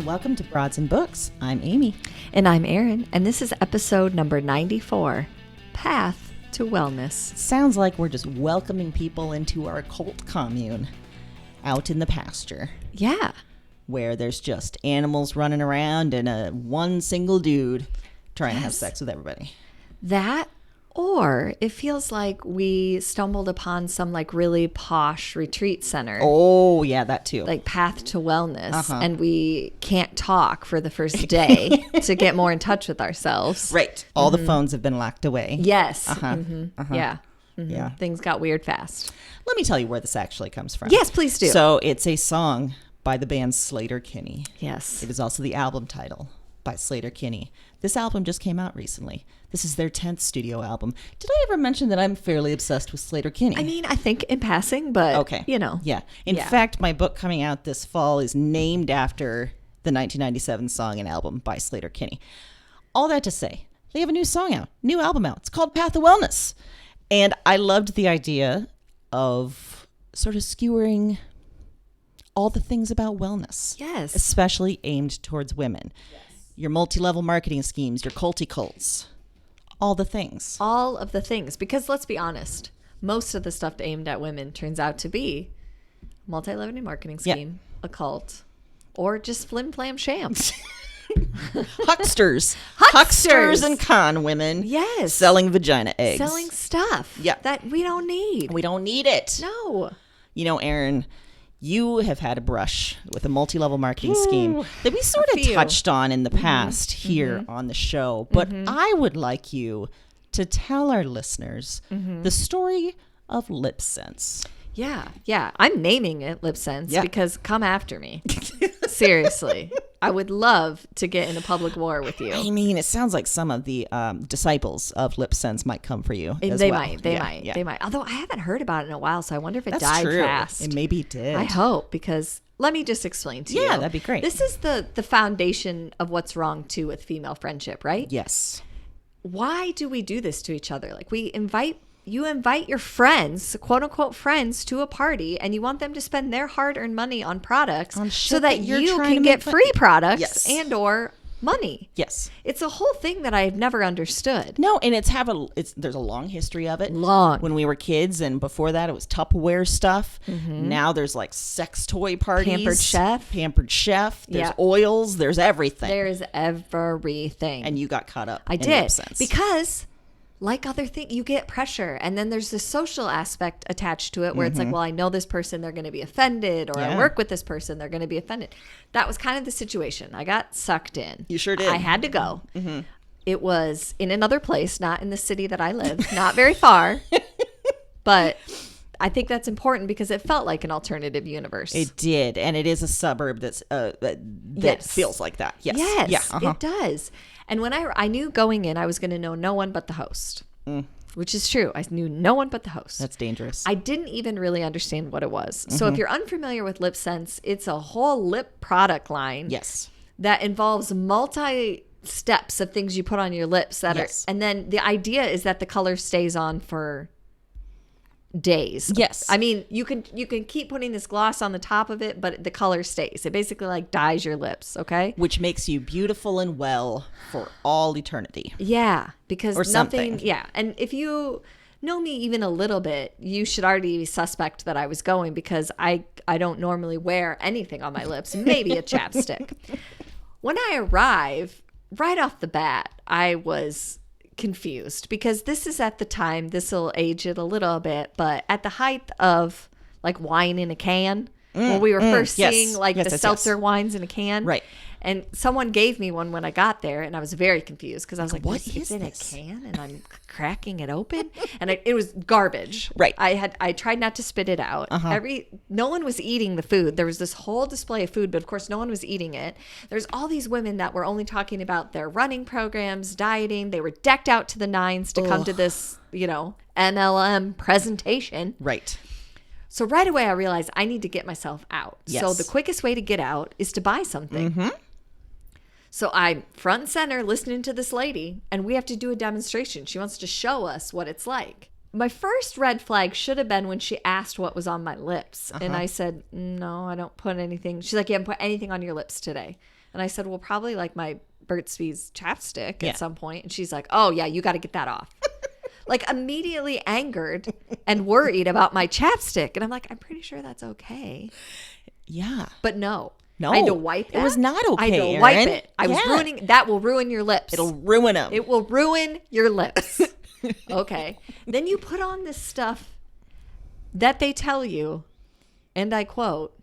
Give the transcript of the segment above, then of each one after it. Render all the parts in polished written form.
welcome to Broads and Books. I'm Amy. And I'm Erin, and this is episode number 94, Path to Wellness. Sounds like we're just welcoming people into our cult commune out in the pasture. Yeah. Where there's just animals running around and one single dude trying to have sex with everybody. That, or it feels like we stumbled upon some like really posh retreat center. Oh, yeah, that too. Like Path to Wellness. And we can't talk for the first day to get more in touch with ourselves. Right. All the phones have been locked away. Yes. Yeah. Yeah. Things got weird fast. Let me tell you where this actually comes from. Yes, please do. So it's a song by the band Sleater-Kinney. Yes. It is also the album title by Sleater-Kinney. This album just came out recently. This is their 10th studio album. Did I ever mention that I'm fairly obsessed with Sleater-Kinney? I mean, I think in passing, but, okay. You know. Yeah. In fact, my book coming out this fall is named after the 1997 song and album by Sleater-Kinney. All that to say, they have a new song out, new album out. It's called Path to Wellness. And I loved the idea of sort of skewering all the things about wellness. Yes. Especially aimed towards women. Yes. Your multi-level marketing schemes, your culty cults, all the things. All of the things. Because let's be honest, most of the stuff aimed at women turns out to be multi-level marketing scheme, a cult, or just flim-flam sham. Hucksters and con women. Yes. Selling vagina eggs. Selling stuff that we don't need. We don't need it. No. You know, Erin, you have had a brush with a multi-level marketing scheme that we sort of touched on in the past here on the show. But I would like you to tell our listeners the story of lip sense. Yeah. I'm naming it lip sense because come after me. Seriously. I would love to get in a public war with you. I mean, it sounds like some of the disciples of lip sense might come for you as they well. They might. Although I haven't heard about it in a while, so I wonder if it That's died true. fast. It maybe did. I hope, because let me just explain to you. Yeah, that'd be great. This is the foundation of what's wrong, too, with female friendship, right? Yes. Why do we do this to each other? Like, you invite your friends, quote unquote friends, to a party, and you want them to spend their hard-earned money on products so that you can get free products and or money. Yes. It's a whole thing that I've never understood. No, and there's a long history of it. Long. When we were kids, and before that it was Tupperware stuff. Now there's like sex toy parties. Pampered Chef. There's oils. There's everything. There's everything. And you got caught up in did. Lip sense. Because like other things, you get pressure. And then there's the social aspect attached to it where it's like, well, I know this person, they're going to be offended. Or I work with this person, they're going to be offended. That was kind of the situation. I got sucked in. You sure did. I had to go. It was in another place, not in the city that I live, not very far. But I think that's important because it felt like an alternative universe. It did. And it is a suburb that feels like that. Yes. Yes, it does. And when I knew going in, I was going to know no one but the host, which is true. I knew no one but the host. That's dangerous. I didn't even really understand what it was. So if you're unfamiliar with Lip Sense, it's a whole lip product line. Yes. That involves multi steps of things you put on your lips that are, and then the idea is that the color stays on for days. Yes. I mean, you can keep putting this gloss on the top of it, but the color stays. It basically like dyes your lips, okay? Which makes you beautiful and well for all eternity. Yeah, because or something. And if you know me even a little bit, you should already suspect that I was going because I don't normally wear anything on my lips, maybe a chapstick. When I arrive, right off the bat, I was confused because this is at the time, this will age it a little bit, but at the height of like wine in a can, when we were first seeing the seltzer wines in a can. Right. And someone gave me one when I got there, and I was very confused because I was like, what is in this? a can? And I'm cracking it open, and it was garbage. Right. I tried not to spit it out. No one was eating the food. There was this whole display of food, but of course no one was eating it. There's all these women that were only talking about their running programs, dieting. They were decked out to the nines to come to this, MLM presentation. Right. So right away I realized I need to get myself out. Yes. So the quickest way to get out is to buy something. So I'm front and center listening to this lady, and we have to do a demonstration. She wants to show us what it's like. My first red flag should have been when she asked what was on my lips. And I said, no, I don't put anything. She's like, you haven't put anything on your lips today. And I said, well, probably like my Burt's Bees chapstick at some point. And she's like, oh, yeah, you got to get that off. Like immediately angered and worried about my chapstick. And I'm like, I'm pretty sure that's okay. Yeah. But no. No. I had to wipe that. It was not okay, I had to Erin. wipe it. I was ruining. That will ruin your lips. It'll ruin them. It will ruin your lips. Okay. Then you put on this stuff that they tell you, and I quote,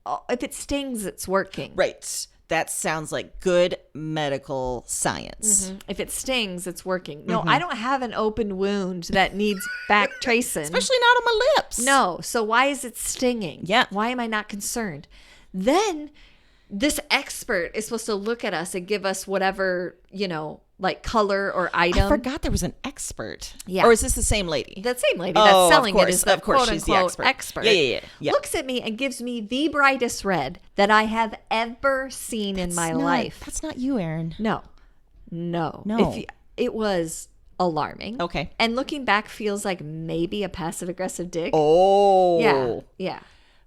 oh, if it stings, it's working. Right. That sounds like good medical science. If it stings, it's working. No, I don't have an open wound that needs back tracing. Especially not on my lips. No. So why is it stinging? Yeah. Why am I not concerned? Then this expert is supposed to look at us and give us whatever, like color or item. I forgot there was an expert. Yeah. Or is this the same lady? The same lady that's selling it is the of course, quote she's the unquote expert. expert. Yeah. Looks at me and gives me the brightest red that I have ever seen in my life. That's not you, Erin. No. It was alarming. Okay. And looking back feels like maybe a passive aggressive dig. Oh. Yeah.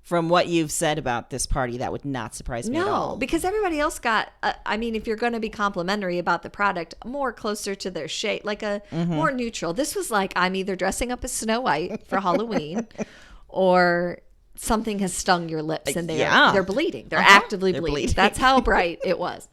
From what you've said about this party, that would not surprise me at all. No, because everybody else got, if you're going to be complimentary about the product, more closer to their shade, like a more neutral. This was like, I'm either dressing up as Snow White for Halloween or something has stung your lips and they're bleeding. They're actively bleeding. That's how bright it was.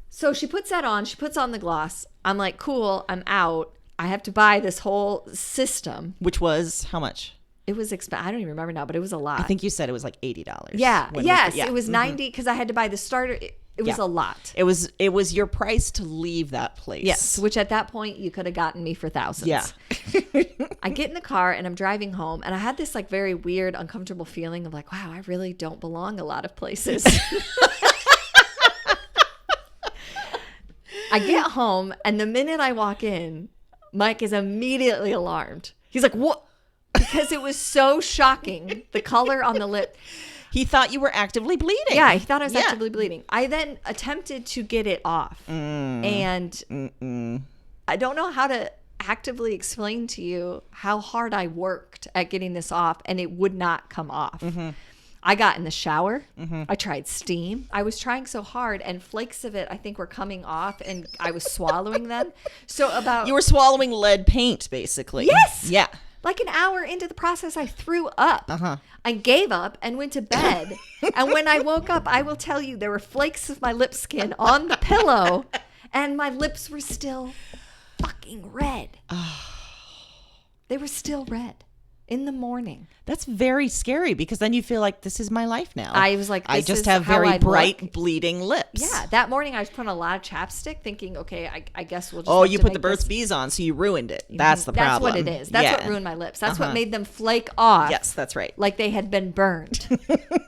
So she puts that on. She puts on the gloss. I'm like, cool, I'm out. I have to buy this whole system. Which was how much? It was expensive. I don't even remember now, but it was a lot. I think you said it was like $80. Yeah. It was 90 because I had to buy the starter. It was a lot. It was your price to leave that place. Yes, which at that point you could have gotten me for thousands. Yeah. I get in the car and I'm driving home and I had this like very weird, uncomfortable feeling of like, wow, I really don't belong a lot of places. I get home and the minute I walk in, Mike is immediately alarmed. He's like, what? Because it was so shocking, the color on the lip. He thought you were actively bleeding. Yeah, he thought I was actively bleeding. I then attempted to get it off. And I don't know how to actively explain to you how hard I worked at getting this off, and it would not come off. I got in the shower. I tried steam. I was trying so hard, and flakes of it, I think, were coming off, and I was swallowing them. You were swallowing lead paint, basically. Yes. Yeah. Like an hour into the process, I threw up. I gave up and went to bed. And when I woke up, I will tell you, there were flakes of my lip skin on the pillow, and my lips were still fucking red. They were still red in the morning. That's very scary because then you feel like this is my life now. I was like, I just have very bright, bleeding lips. Yeah, that morning I was putting a lot of chapstick thinking, okay, I guess we'll just Oh, have you to put make the Burt's this. Bees on, so you ruined it. That's the problem. That's what it is. That's what ruined my lips. That's what made them flake off. Yes, that's right. Like they had been burned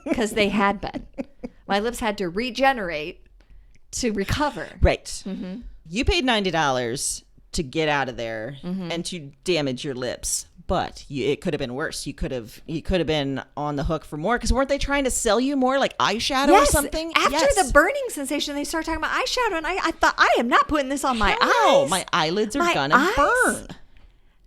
because they had been. My lips had to regenerate to recover. Right. You paid $90 to get out of there and to damage your lips. But it could have been worse. You could have been on the hook for more because weren't they trying to sell you more like eyeshadow or something? After the burning sensation, they started talking about eyeshadow, and I thought, I am not putting this on my eyes. My eyelids are gonna burn.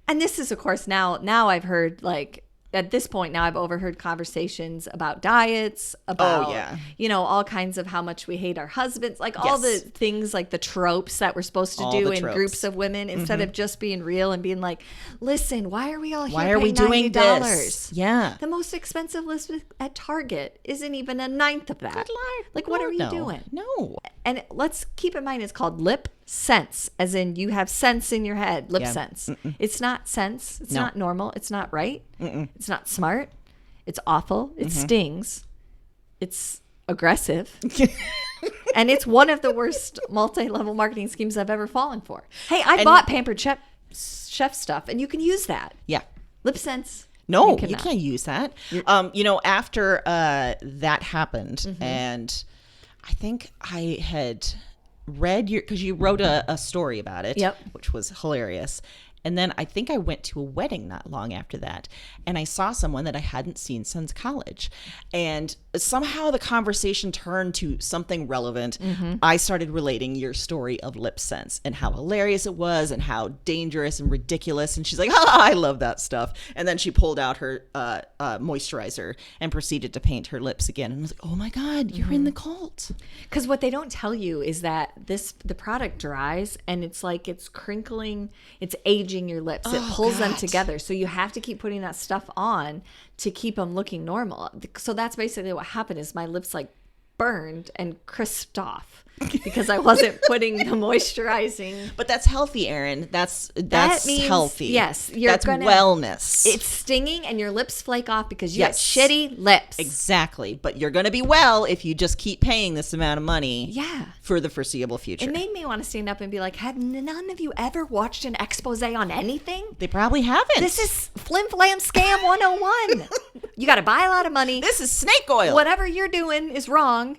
And this is, of course, now I've heard like. At this point now I've overheard conversations about diets, about, all kinds of how much we hate our husbands, like all the things like the tropes that we're supposed to do in groups of women instead of just being real and being like, listen, why are we all here Why are we doing $90? this? Yeah. The most expensive list at Target isn't even a ninth of that. Good Lord. Like, what are you doing? No. And let's keep in mind it's called lip sense, as in you have sense in your head, lip sense. It's not sense. It's not normal. It's not right. It's not smart. It's awful. It stings. It's aggressive. And it's one of the worst multi-level marketing schemes I've ever fallen for. Hey, I bought Pampered Chef stuff, and you can use that. Yeah. Lip sense. No, you can't use that. After that happened, and I think I had read because you wrote a story about it, which was hilarious. And then I think I went to a wedding not long after that, and I saw someone that I hadn't seen since college. And somehow the conversation turned to something relevant. I started relating your story of lip sense and how hilarious it was and how dangerous and ridiculous. And she's like, I love that stuff. And then she pulled out her moisturizer and proceeded to paint her lips again. And I was like, oh my God, you're in the cult. Because what they don't tell you is that the product dries and it's like it's crinkling, it's aging your lips. It pulls them together. So you have to keep putting that stuff on to keep them looking normal. So that's basically what happened is my lips like burned and crisped off because I wasn't putting the moisturizing. But that's healthy, Erin. That means, healthy. Yes. That's wellness. It's stinging and your lips flake off because you have shitty lips. Exactly. But you're going to be well if you just keep paying this amount of money for the foreseeable future. It made me want to stand up and be like, have none of you ever watched an expose on anything? They probably haven't. This is Flim Flam Scam 101. You got to buy a lot of money. This is snake oil. Whatever you're doing is wrong.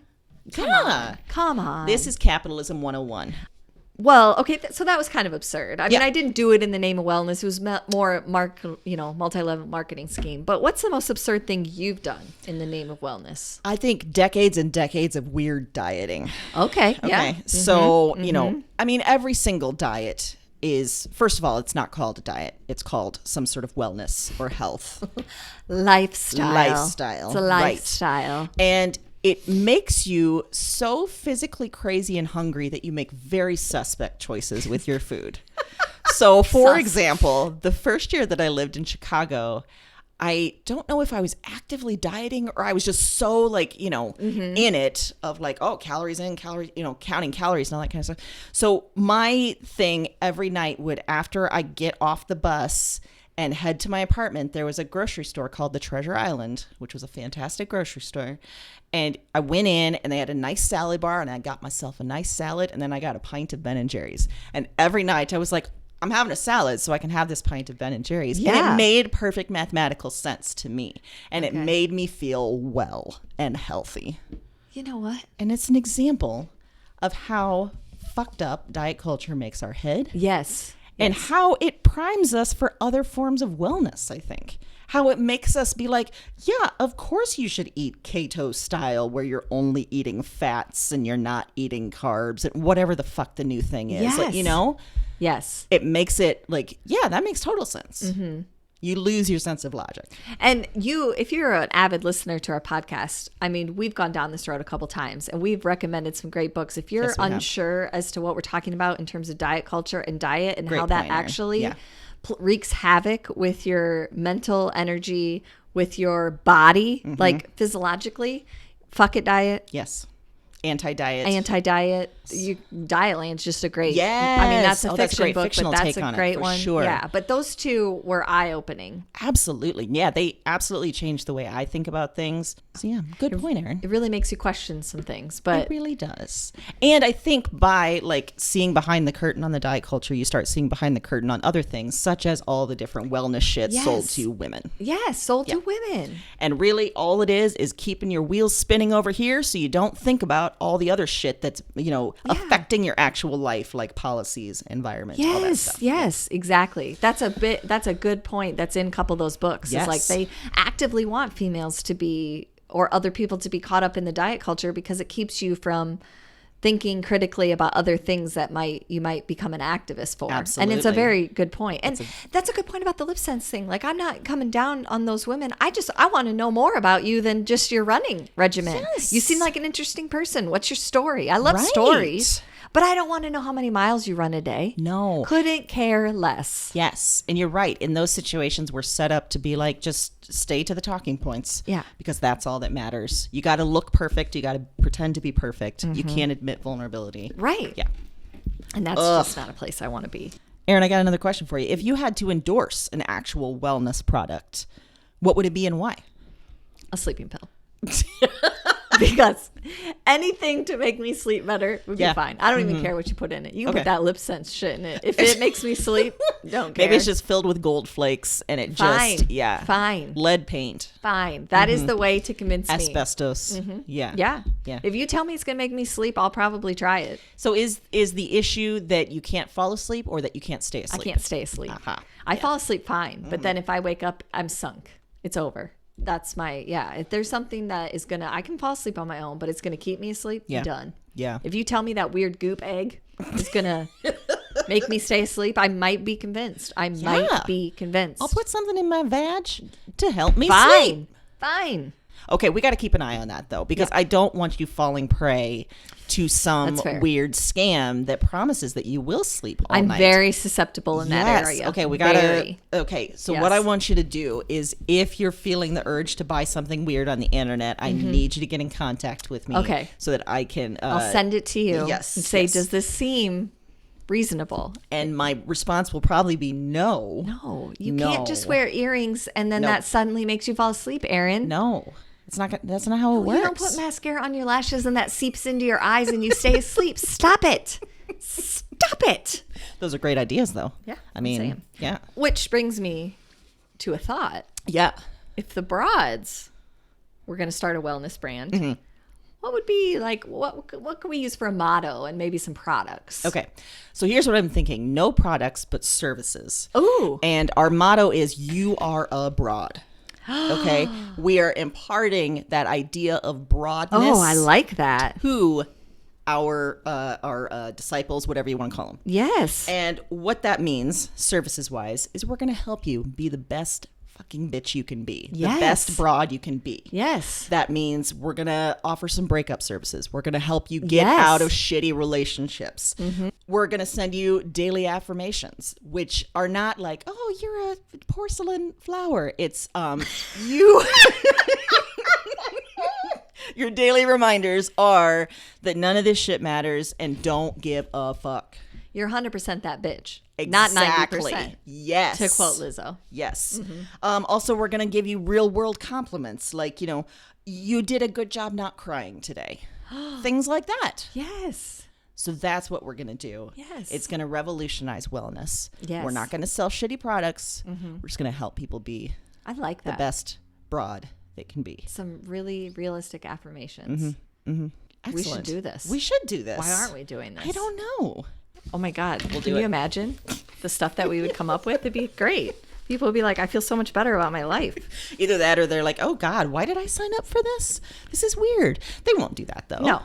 Come on. This is capitalism 101. Well, okay, so that was kind of absurd. I mean, I didn't do it in the name of wellness. It was more multi-level marketing scheme. But what's the most absurd thing you've done in the name of wellness? I think decades and decades of weird dieting. Okay. Yeah. So, I mean, every single diet is, first of all, it's not called a diet. It's called some sort of wellness or health. Lifestyle. It's a lifestyle. Right. And it makes you so physically crazy and hungry that you make very suspect choices with your food. So, for example, the first year that I lived in Chicago, I don't know if I was actively dieting or I was just so like, in it of like, calories in, calories, counting calories and all that kind of stuff. So my thing every night would, after I get off the bus and head to my apartment, there was a grocery store called the Treasure Island, which was a fantastic grocery store. And I went in and they had a nice salad bar and I got myself a nice salad and then I got a pint of Ben & Jerry's. And every night I was like, I'm having a salad so I can have this pint of Ben & Jerry's. Yeah. And it made perfect mathematical sense to me. And it made me feel well and healthy. You know what? And it's an example of how fucked up diet culture makes our head. Yes. And how it primes us for other forms of wellness, I think. How it makes us be like, yeah, of course you should eat keto style where you're only eating fats and you're not eating carbs and whatever the fuck the new thing is. Yes. Like, Yes. It makes it like, yeah, that makes total sense. Mm-hmm. You lose your sense of logic. And if you're an avid listener to our podcast, I mean, we've gone down this road a couple times and we've recommended some great books. If you're unsure as to what we're talking about in terms of diet culture and diet and how that actually wreaks havoc with your mental energy, with your body, like physiologically, fuck it diet. Yes. Anti-diet. Dietland's just a great. Yes. I mean, that's a fiction book, fictional but that's take a on great it, for one. sure. Yeah, but those two were eye-opening. Absolutely. Yeah, they absolutely changed the way I think about things. So yeah, good point, Erin. It really makes you question some things, but it really does. And I think by like seeing behind the curtain on the diet culture, you start seeing behind the curtain on other things, such as all the different wellness shit sold to women. Yes, sold to women. And really all it is keeping your wheels spinning over here so you don't think about all the other shit that's, affecting your actual life, like policies, environment, all that stuff. Yes, exactly. That's a good point. That's in a couple of those books. Yes. It's like they actively want females to be, or other people to be caught up in the diet culture because it keeps you from thinking critically about other things that you might become an activist for. Absolutely. And it's a very good point. And that's a good point about the lip sense thing. Like, I'm not coming down on those women. I want to know more about you than just your running regimen. Yes. You seem like an interesting person. What's your story? I love stories. But I don't want to know how many miles you run a day. No. Couldn't care less. Yes. And you're right. In those situations, we're set up to be like, just stay to the talking points. Yeah. Because that's all that matters. You got to look perfect. You got to pretend to be perfect. You can't admit vulnerability. Right. Yeah. And that's just not a place I want to be. Erin, I got another question for you. If you had to endorse an actual wellness product, what would it be and why? A sleeping pill. because anything to make me sleep better would be Yeah. fine. I don't even care what you put in it. You can Okay. put that lip sense shit in it. If it makes me sleep, don't care. Maybe it's just filled with gold flakes and it fine. just, yeah. Fine. Lead paint. Fine. That is the way to convince me. Asbestos. Yeah. Yeah. Yeah. If you tell me it's going to make me sleep, I'll probably try it. So is the issue that you can't fall asleep or that you can't stay asleep? I can't stay asleep. Aha. I fall asleep fine, but then if I wake up, I'm sunk. It's over. That's my, if there's something that is going to, I can fall asleep on my own, but it's going to keep me asleep, Yeah. done. Yeah. If you tell me that weird goop egg is going to make me stay asleep, I might be convinced. Yeah. I'll put something in my vag to help me sleep. Fine. Okay, we got to keep an eye on that though, because I don't want you falling prey to some That's fair. weird scam that promises that you will sleep all I'm night. very susceptible in that area. Okay, we gotta. Very. Okay, so Yes. what I want you to do is, if you're feeling the urge to buy something weird on the internet, I need you to get in contact with me. Okay. So that I can. I'll send it to you. yes, And say, yes. does this seem reasonable? And my response will probably be no. No, you No. can't just wear earrings and then Nope. that suddenly makes you fall asleep, Erin. No, it's not. That's not how it works. You don't put mascara on your lashes and that seeps into your eyes and you stay asleep. Stop it. Stop it. Those are great ideas, though. Yeah, I I'm mean, saying. yeah, Which brings me to a thought. yeah. If the broads were going to start a wellness brand, Mm-hmm. what would be like, what can we use for a motto and maybe some products? Okay, so here's what I'm thinking: no products, but services. Ooh. And our motto is "You are a broad." Okay, we are imparting that idea of broadness. Oh, I like that. to our disciples, whatever you want to call them. Yes. And what that means, services wise, is we're going to help you be the best fucking bitch you can be, Yes. the best broad you can be. Yes. That means we're going to offer some breakup services. We're going to help you get Yes. out of shitty relationships. We're going to send you daily affirmations, which are not like, oh, you're a porcelain flower. It's you. Your daily reminders are that none of this shit matters and don't give a fuck. You're 100% that bitch. Exactly. Not 90%. Yes. To quote Lizzo. Yes. Also, we're going to give you real world compliments like, you did a good job not crying today. Things like that. Yes. So that's what we're going to do. Yes. It's going to revolutionize wellness. Yes. We're not going to sell shitty products. We're just going to help people be I like the that. best broad they can be. Some really realistic affirmations. We should Excellent. do this. We should do this. Why aren't we doing this? I don't know. Oh my God. do Can you it. imagine the stuff that we would come up with? It'd be great. People would be like, I feel so much better about my life. Either that or they're like, oh God, why did I sign up for this? This is weird. They won't do that though. No.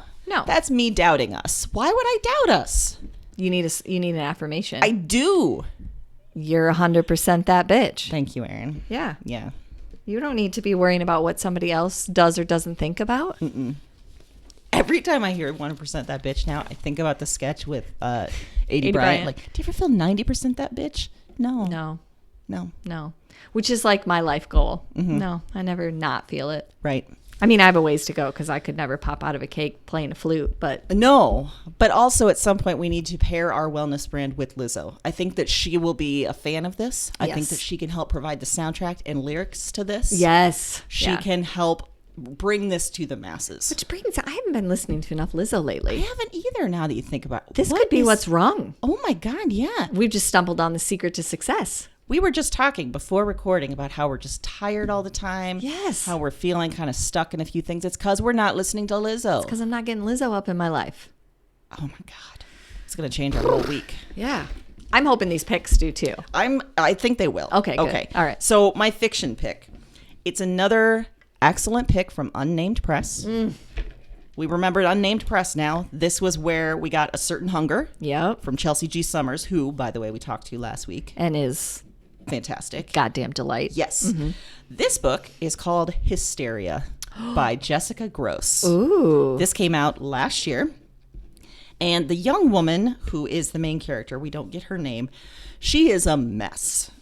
That's me doubting us. Why would I doubt us? You need an affirmation. I do. You're 100% that bitch. Thank you, Erin. Yeah. Yeah. You don't need to be worrying about what somebody else does or doesn't think about. Every time I hear 1% that bitch now, I think about the sketch with 80 Bryant. Bryant. Like, do you ever feel 90% that bitch? No. No. Which is like my life goal. No, I never not feel it. Right. I mean, I have a ways to go because I could never pop out of a cake playing a flute, but No, but also at some point we need to pair our wellness brand with Lizzo. I think that she will be a fan of this. I think Yes. that she can help provide the soundtrack and lyrics to this. yes. She Yeah. can help bring this to the masses. Which brings, I haven't been listening to enough Lizzo I layly. haven't either now that you think about it. This What could be is- what's wrong. Oh my God, yeah. We've just stumbled on the secret to success. We were just talking before recording about how we're just tired all the time. Yes. How we're feeling kind of stuck in a few things. It's because we're not listening to Lizzo. Because I'm not getting Lizzo up in my life. Oh my God. It's going to change our whole week. Yeah. I'm hoping these picks do too. I think they will. Okay, good. All right. So my fiction pick. It's another excellent pick from Unnamed Press. We remembered Unnamed Press now. This was where we got A Certain Hunger Yep. from Chelsea G. Summers, who, by the way, we talked to last week. And is Fantastic. goddamn delight. Yes. This book is called Hysteria by Jessica Gross. Ooh. This came out last year. And the young woman who is the main character, we don't get her name, she is a mess.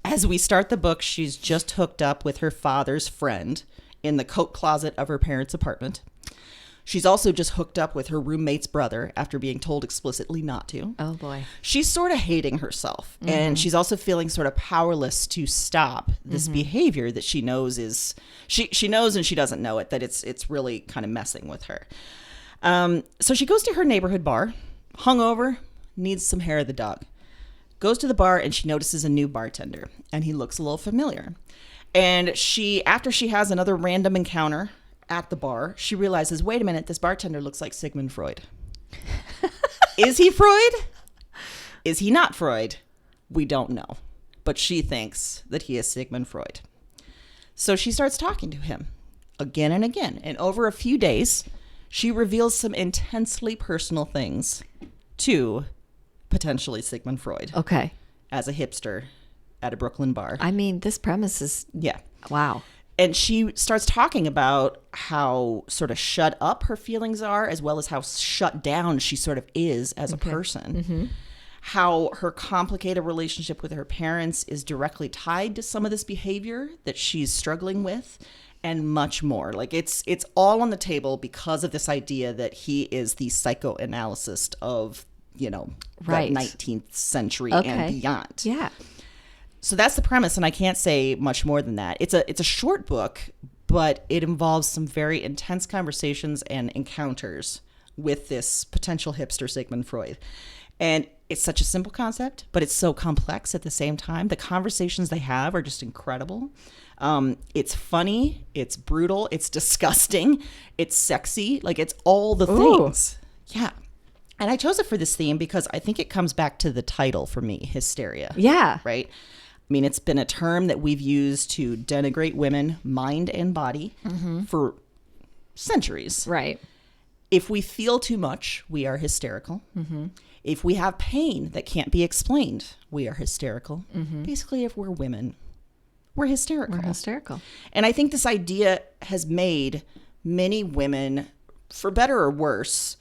As we start the book, she's just hooked up with her father's friend in the coat closet of her parents' apartment. She's also just hooked up with her roommate's brother after being told explicitly not to. Oh, boy. She's sort of hating herself. And she's also feeling sort of powerless to stop this behavior that she knows is... She knows and she doesn't know it, that it's really kind of messing with her. So she goes to her neighborhood bar, hungover, needs some hair of the dog. Goes to the bar and she notices a new bartender. And he looks a little familiar. And after she has another random encounter at the bar, she realizes, wait a minute, this bartender looks like Sigmund Freud. Is he Freud? Is he not Freud? We don't know. But she thinks that he is Sigmund Freud. So she starts talking to him again and again. And over a few days, she reveals some intensely personal things to potentially Sigmund Freud. Okay. As a hipster at a Brooklyn bar. I mean, this premise is... Yeah. Wow. And she starts talking about how sort of shut up her feelings are, as well as how shut down she sort of is as a person. How her complicated relationship with her parents is directly tied to some of this behavior that she's struggling with, and much more. Like it's all on the table because of this idea that he is the psychoanalyst of, the 19th century and beyond. Yeah. So that's the premise, and I can't say much more than that. It's a short book, but it involves some very intense conversations and encounters with this potential hipster Sigmund Freud. And it's such a simple concept, but it's so complex at the same time. The conversations they have are just incredible. It's funny, it's brutal, it's disgusting, it's sexy, like it's all the things. Yeah. And I chose it for this theme because I think it comes back to the title for me, hysteria. Yeah. Right? I mean, it's been a term that we've used to denigrate women, mind and body, for centuries. Right. If we feel too much, we are hysterical. If we have pain that can't be explained, we are hysterical. Basically, if we're women, we're hysterical. We're hysterical. And I think this idea has made many women, for better or worse,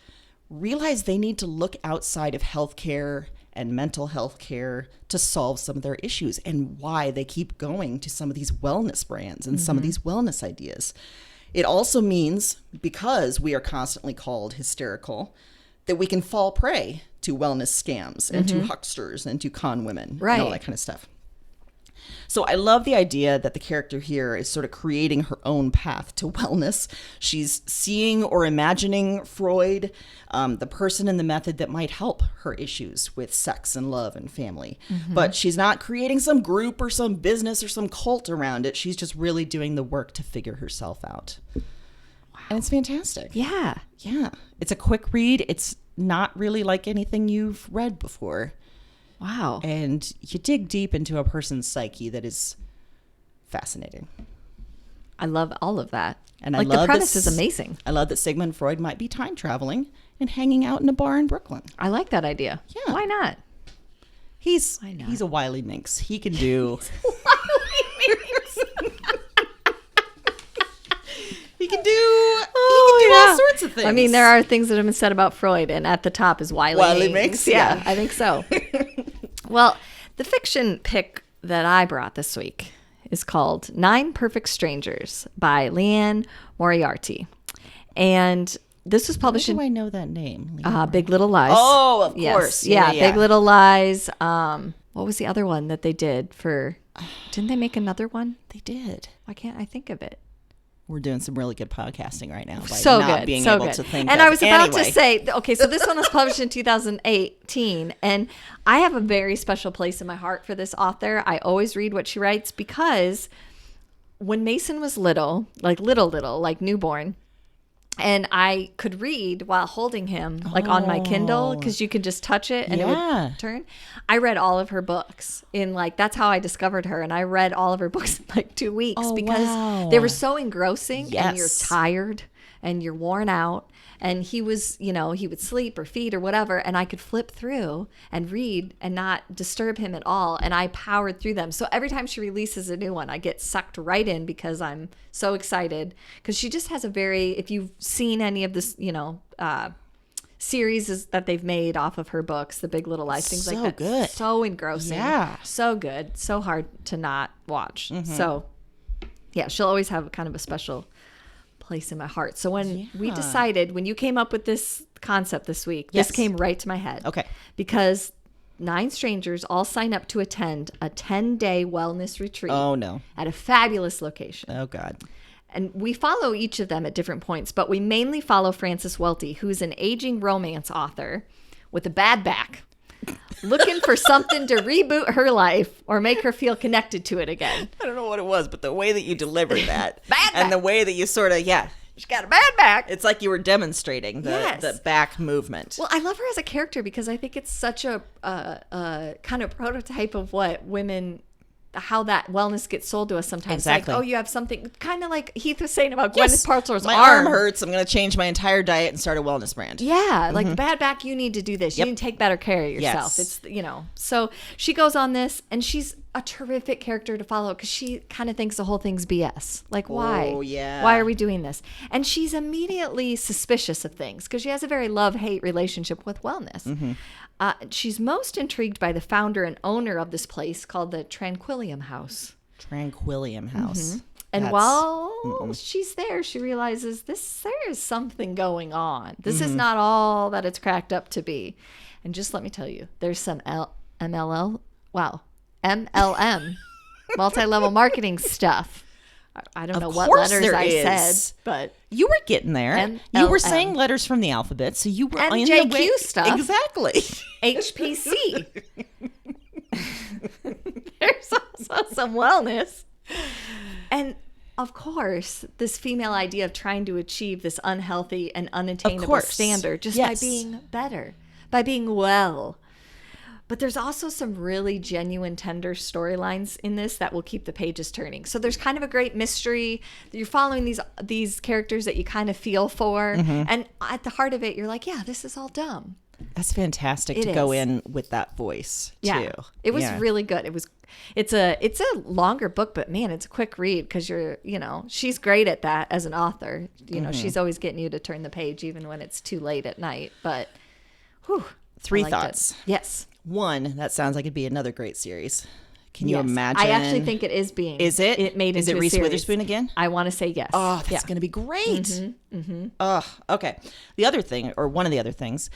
realize they need to look outside of healthcare and mental health care to solve some of their issues, and why they keep going to some of these wellness brands and some of these wellness ideas. It also means, because we are constantly called hysterical, that we can fall prey to wellness scams and to hucksters and to con women and all that kind of stuff. So I love the idea that the character here is sort of creating her own path to wellness. She's seeing or imagining Freud, the person and the method that might help her issues with sex and love and family. But she's not creating some group or some business or some cult around it. She's just really doing the work to figure herself out. Wow. And it's fantastic. Yeah. Yeah. It's a quick read. It's not really like anything you've read before. Wow. And you dig deep into a person's psyche that is fascinating. I love all of that. And like, I love the premise is amazing. I love that Sigmund Freud might be time traveling and hanging out in a bar in Brooklyn. I like that idea. Yeah. Why not? He's a wily minx. He can do He can do all sorts of things. I mean, there are things that have been said about Freud, and at the top is wily minx. Yeah, I think so. Well, the fiction pick that I brought this week is called 9 Perfect Strangers by Leanne Moriarty. And this was published How do I know that name? Big Little Lies. Oh, of Yes. course. Yeah, Big Little Lies. What was the other one that they did for... Didn't they make another one? They did. Why can't I think of it? We're doing some really good podcasting right now by So not good, being so able good. to think And of. I was about to Anyway. say, okay, so this one was published in 2018, and I have a very special place in my heart for this author. I always read what she writes because when Mason was little, like newborn, and I could read while holding him, like on my Kindle, because you could just touch it and it would turn. I read all of her books that's how I discovered her. And I read all of her books in like 2 weeks because they were so engrossing and you're tired and you're worn out. And he was, he would sleep or feed or whatever. And I could flip through and read and not disturb him at all. And I powered through them. So every time she releases a new one, I get sucked right in because I'm so excited. Because she just has a if you've seen any of this, series that they've made off of her books, The Big Little Lies, things like that. So good. So engrossing. Yeah. So good. So hard to not watch. So, yeah, she'll always have kind of a special place in my heart. So when we Yeah. decided, when you came up with this concept this week, Yes. this came right to my head. Okay. Because 9 strangers all sign up to attend a 10-day wellness retreat Oh, no. at a fabulous location. Oh, God. And we follow each of them at different points, but we mainly follow Frances Welty, who's an aging romance author with a bad back, looking for something to reboot her life or make her feel connected to it again. I don't know what it was, but the way that you delivered that Bad and the back. way that you sort of, She's got a bad back. it's like you were demonstrating the back movement. Well, I love her as a character because I think it's such a kind of prototype of what women, how that wellness gets sold to us sometimes. Exactly. Like, oh, you have something, kind of like Heath was saying about Gwyneth Paltrow's my arm hurts. I'm going to change my entire diet and start a wellness brand. Yeah, like bad back, you need to do this. Yep. You need to take better care of yourself. Yes. It's, so she goes on this and she's a terrific character to follow because she kind of thinks the whole thing's BS. Like, why? Oh, yeah. Why are we doing this? And she's immediately suspicious of things because she has a very love-hate relationship with wellness. She's most intrigued by the founder and owner of this place called the Tranquillium House. Tranquillium House. And That's- while she's there, she realizes there is something going on. This is not all that it's cracked up to be. And just let me tell you, there's some MLM, multi-level marketing stuff. I don't know what course letters there I is. said, but You were getting there. MLM. You were saying letters from the alphabet, so you were in the NJQ way. stuff. Exactly. HPC. There's also some wellness. And of course, this female idea of trying to achieve this unhealthy and unattainable course. standard just Yes. by being better, by being well. But there's also some really genuine, tender storylines in this that will keep the pages turning. So there's kind of a great mystery. You're following these characters that you kind of feel for. And at the heart of it, you're like, yeah, this is all dumb. That's fantastic It to go is. in with that voice, Yeah, too. it was Yeah. really good. It's a longer book, but man, it's a quick read because she's great at that as an author. She's always getting you to turn the page even when it's too late at night. But whew, Three I liked it. thoughts. Yes. One, that sounds like it'd be another great series. Can you Yes. imagine? I actually think it is being. Is it? It made Is into it a Reese series. Witherspoon again? I want to say yes. Oh, that's Yeah. going to be great. Oh, okay. The other thing, or one of the other things,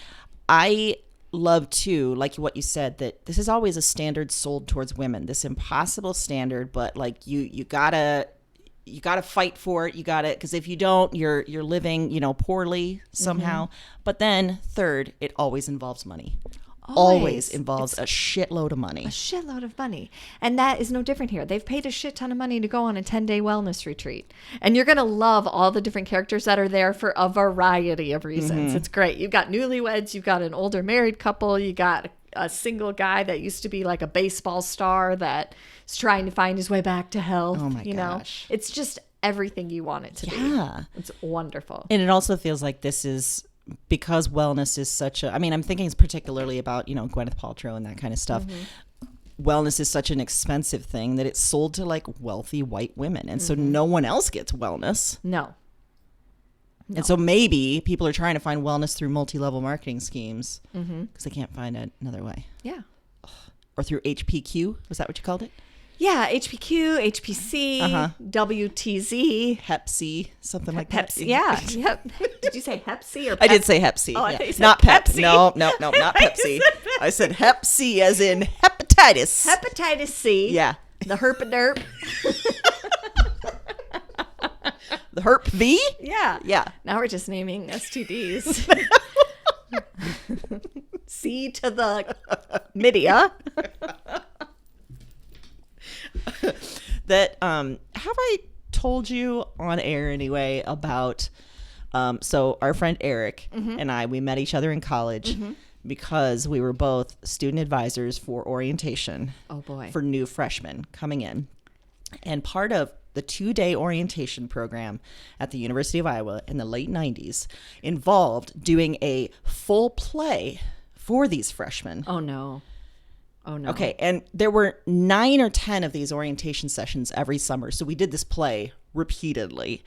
I love too, like what you said, that this is always a standard sold towards women. This impossible standard, but like you gotta fight for it. You gotta, because if you don't, you're living, poorly somehow. But then third, it always involves money. Always involves a shitload of money. A shitload of money. And that is no different here. They've paid a shit ton of money to go on a 10-day wellness retreat. And you're going to love all the different characters that are there for a variety of reasons. It's great. You've got newlyweds, you've got an older married couple, you got a single guy that used to be like a baseball star that is trying to find his way back to health. Oh my gosh. It's just everything you want it to be. Yeah. It's wonderful. And it also feels like this is because wellness is such a, I'm thinking particularly about, Gwyneth Paltrow and that kind of stuff. Wellness is such an expensive thing that it's sold to like wealthy white women. And so no one else gets wellness. No. And so maybe people are trying to find wellness through multi-level marketing schemes because they can't find another way. Yeah. Or through HPQ. Was that what you called it? Yeah, HPQ, HPC, WTZ. Hep C, something like that. Pepsi. Yeah. Yep. Did you say Hep C or Pep? I did say Hep C. Oh, I yeah. thought you said Not Pep. Pepsi. No, not Pepsi. I said Hep C as in hepatitis. Hepatitis C. Yeah. The herpaderp. The Herp B? Yeah. Yeah. Now we're just naming STDs. C to the media. That have I told you on air anyway about so our friend Eric and I, we met each other in college because we were both student advisors for orientation. Oh boy. For new freshmen coming in. And part of the 2-day orientation program at the University of Iowa in the late 90s involved doing a full play for these freshmen. Oh no. Oh no. Okay, and there were 9 or 10 of these orientation sessions every summer. So we did this play repeatedly.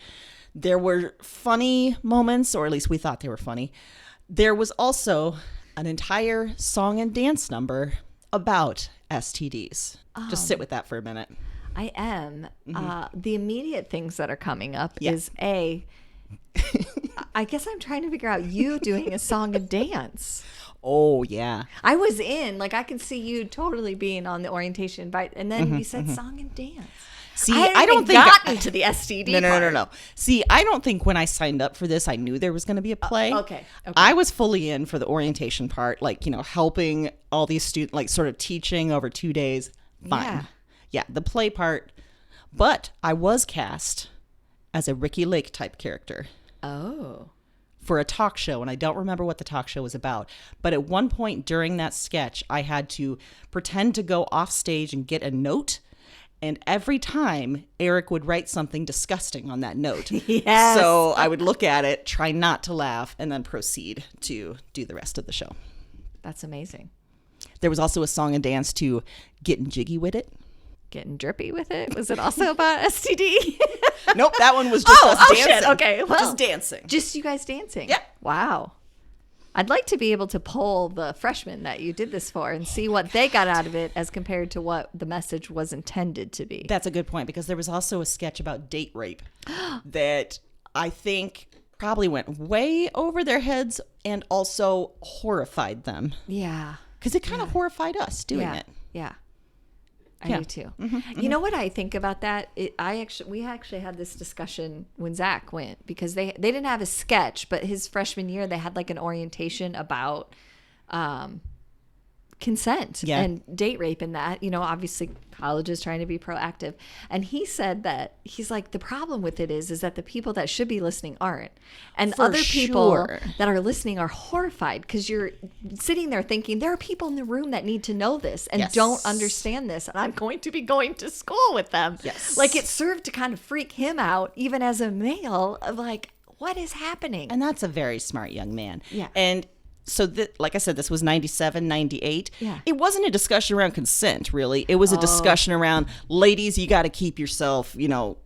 There were funny moments, or at least we thought they were funny. There was also an entire song and dance number about STDs. Just sit with that for a minute. I am. The immediate things that are coming up Yeah. is A, I guess I'm trying to figure out you doing a song and dance. Oh, yeah. I was in, like, I can see you totally being on the orientation invite, and then you said song and dance. See, I don't think gotten to the STD No. See, I don't think when I signed up for this, I knew there was going to be a play. Okay. I was fully in for the orientation part, like, helping all these students, like, sort of teaching over 2 days. Fine. Yeah, the play part. But I was cast as a Ricky Lake type character. Oh. For a talk show, and I don't remember what the talk show was about. But at one point during that sketch, I had to pretend to go off stage and get a note. And every time, Eric would write something disgusting on that note. Yes. So I would look at it, try not to laugh, and then proceed to do the rest of the show. That's amazing. There was also a song and dance to Getting Jiggy With It. Getting drippy with it? Was it also about STD? Nope, that one was just us dancing. Shit. Okay, well, just dancing. Just you guys dancing. Yeah. Wow. I'd like to be able to poll the freshmen that you did this for and see what they got out of it as compared to what the message was intended to be. That's a good point, because there was also a sketch about date rape that I think probably went way over their heads and also horrified them. Yeah. Because it kind of horrified us doing it. Yeah. I do too. You know what I think about that? We actually had this discussion when Zach went, because they didn't have a sketch, but his freshman year they had like an orientation about consent and date rape and that. Obviously college is trying to be proactive. And he said that he's like, the problem with it is that the people that should be listening aren't. And For other people sure. that are listening are horrified because you're sitting there thinking there are people in the room that need to know this and don't understand this. And I'm going to be going to school with them. Yes. Like, it served to kind of freak him out, even as a male, of like, what is happening? And that's a very smart young man. Yeah. And so, like I said, this was 97, 98. Yeah. It wasn't a discussion around consent, really. It was a discussion around, ladies, you got to keep yourself,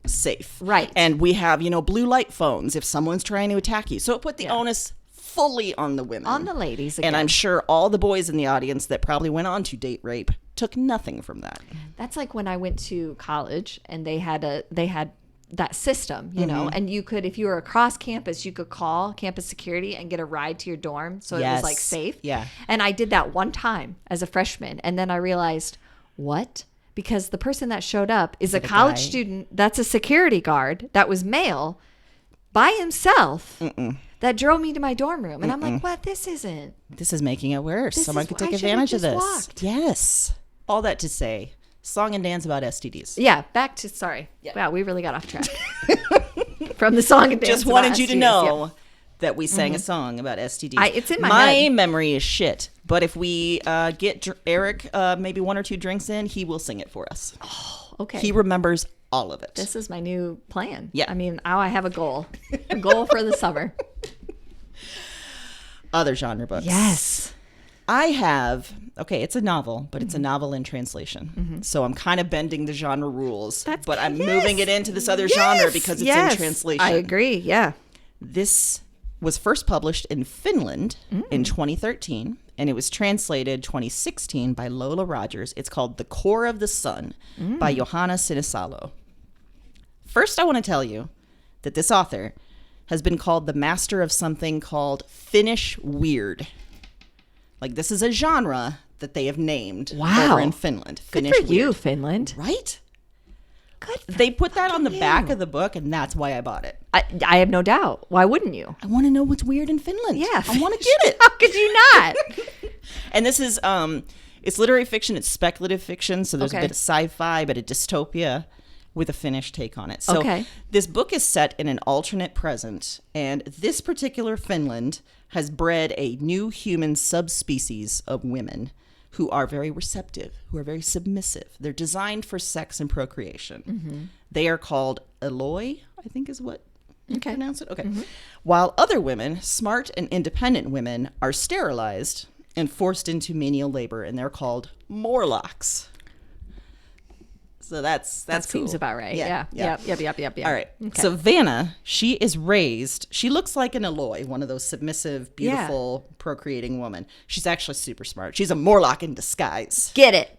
safe. Right. And we have, blue light phones if someone's trying to attack you. So it put the onus fully on the women. On the ladies again. And I'm sure all the boys in the audience that probably went on to date rape took nothing from that. That's like when I went to college and they had that system, and you could, if you were across campus, you could call campus security and get a ride to your dorm. So it was like safe. Yeah. And I did that one time as a freshman. And then I realized, what? Because the person that showed up is a college student that's a security guard that was male by himself that drove me to my dorm room. And I'm like, what? This is making it worse. Someone could take advantage of this. Yes. All that to say, song and dance about STDs. Yeah, back to, sorry. Yeah. Wow, we really got off track. From the song and dance. Just wanted you to know that we sang a song about STDs. It's in my head. Memory is shit. But if we get Eric maybe 1 or 2 drinks in, he will sing it for us. Oh, okay. He remembers all of it. This is my new plan. Yeah. I mean, now I have a goal. A goal for the summer. Other genre books. Yes. I have, it's a novel, but it's a novel in translation. So I'm kind of bending the genre rules, but I'm moving it into this other genre because it's in translation. I agree, yeah. This was first published in Finland in 2013, and it was translated 2016 by Lola Rogers. It's called The Core of the Sun by Johanna Sinisalo. First, I want to tell you that this author has been called the master of something called Finnish weird. Like, this is a genre that they have named over in Finland. Good Finnish for you, weird. Finland. Right? Good. They put that on the back of the book, and that's why I bought it. I have no doubt. Why wouldn't you? I want to know what's weird in Finland. Yeah. I want to get it. How could you not? And this is, it's literary fiction. It's speculative fiction. So there's a bit of sci-fi, but a dystopia with a Finnish take on it. So this book is set in an alternate present, and this particular Finland has bred a new human subspecies of women who are very receptive, who are very submissive. They're designed for sex and procreation. They are called Eloi, I think is what you pronounce it. Okay. While other women, smart and independent women, are sterilized and forced into menial labor, and they're called Morlocks. So that cool. Seems about right. Yeah. Yep. All right. Okay. So Vanna, she is raised. She looks like an Eloi, one of those submissive, beautiful, procreating woman. She's actually super smart. She's a Morlock in disguise. Get it.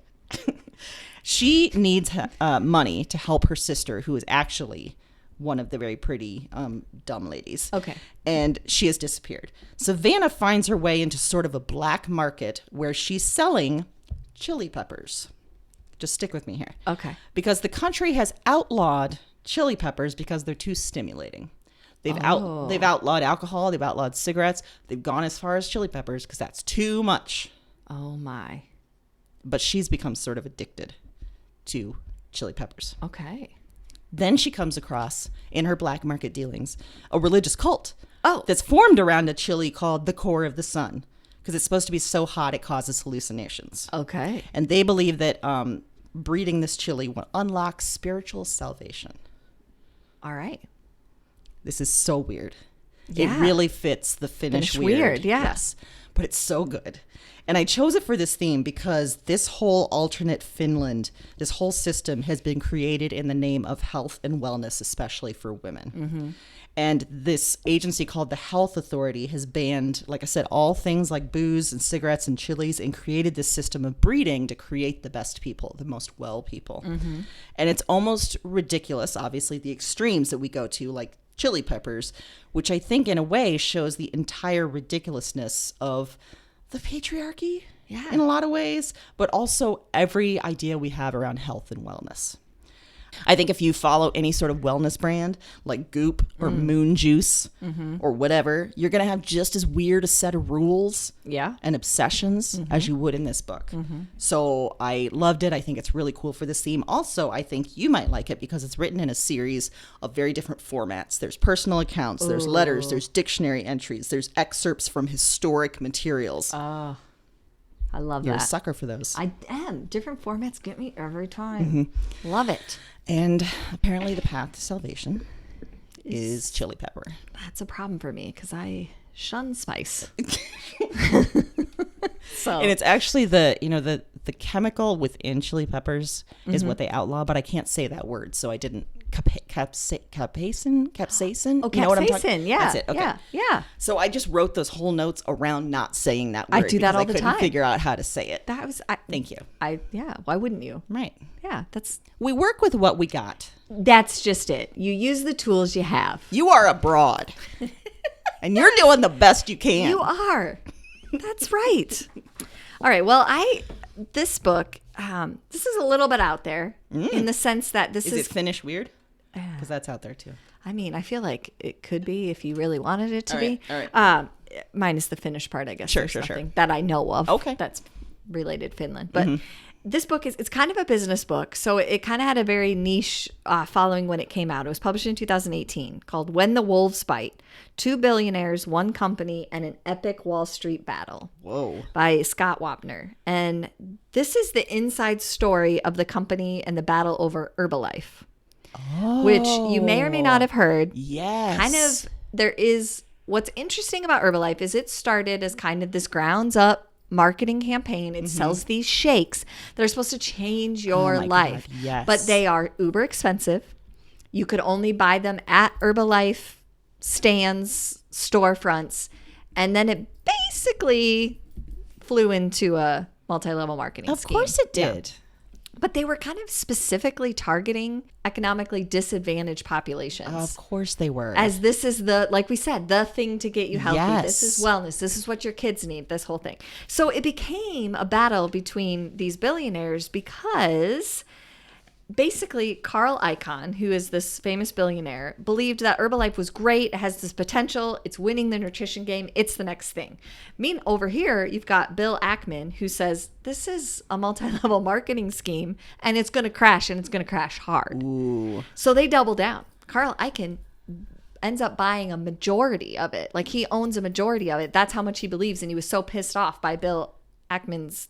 She needs money to help her sister, who is actually one of the very pretty dumb ladies. Okay. And she has disappeared. Savannah finds her way into sort of a black market where she's selling chili peppers. Just stick with me here. Okay. Because the country has outlawed chili peppers because they're too stimulating. They've outlawed alcohol. They've outlawed cigarettes. They've gone as far as chili peppers because that's too much. Oh, my. But she's become sort of addicted to chili peppers. Okay. Then she comes across, in her black market dealings, a religious cult. Oh. That's formed around a chili called the Core of the Sun, because it's supposed to be so hot it causes hallucinations. Okay. And they believe that breeding this chili will unlock spiritual salvation. All right. This is so weird. Yeah. It really fits the Finnish weird. Yeah. Yes. But it's so good. And I chose it for this theme because this whole alternate Finland, this whole system has been created in the name of health and wellness, especially for women. Mm-hmm. And this agency called the Health Authority has banned, like I said, all things like booze and cigarettes and chilies, and created this system of breeding to create the best people, the most well people. Mm-hmm. And it's almost ridiculous, obviously, the extremes that we go to, like chili peppers, which I think in a way shows the entire ridiculousness of the patriarchy in a lot of ways, but also every idea we have around health and wellness. I think if you follow any sort of wellness brand like Goop or Moon Juice or whatever, you're going to have just as weird a set of rules and obsessions as you would in this book. So I loved it. I think it's really cool for this theme. Also, I think you might like it because it's written in a series of very different formats. There's personal accounts, there's letters, there's dictionary entries, there's excerpts from historic materials. Oh, I love You're that. a sucker for those. I am. Different formats get me every time. Love it. And apparently the path to salvation is chili pepper. That's a problem for me because I shun spice. So And it's actually the chemical within chili peppers is what they outlaw, but I can't say that word, so I didn't. Capsaicin? Oh, You know what I'm capsaicin. talking? Yeah. That's it. Okay. Yeah. So I just wrote those whole notes around not saying that word. I do that because all the I couldn't time. figure out how to say it. That was. Thank you. Why wouldn't you? Right. Yeah. We work with what we got. That's just it. You use the tools you have. You are abroad. And you're doing the best you can. You are. That's right. All right. Well, this book, this is a little bit out there in the sense that this Is it Finnish weird? Because that's out there too. I mean, I feel like it could be if you really wanted it to be. All right. Minus the Finnish part, I guess. Sure. That I know of. Okay. That's related Finland. But this book it's kind of a business book. So it kind of had a very niche following when it came out. It was published in 2018 called When the Wolves Bite: Two Billionaires, One Company, and an Epic Wall Street Battle. Whoa. By Scott Wapner. And this is the inside story of the company and the battle over Herbalife. Which you may or may not have heard. Yes. What's interesting about Herbalife is it started as kind of this grounds up marketing campaign. It sells these shakes that are supposed to change your life. God, yes. But they are uber expensive. You could only buy them at Herbalife stands, storefronts. And then it basically flew into a multi-level marketing scheme. Of course it did. Yeah. But they were kind of specifically targeting economically disadvantaged populations. Of course they were. As this is like we said, the thing to get you healthy. Yes. This is wellness. This is what your kids need, this whole thing. So it became a battle between these billionaires because basically Carl Icahn, who is this famous billionaire, believed that Herbalife was great. It has this potential. It's winning the nutrition game. It's the next thing. Over here, you've got Bill Ackman, who says this is a multi-level marketing scheme and it's going to crash, and it's going to crash hard. Ooh. So they double down. Carl Icahn ends up buying a majority of it. Like, he owns a majority of it. That's how much he believes. And he was so pissed off by Bill Ackman's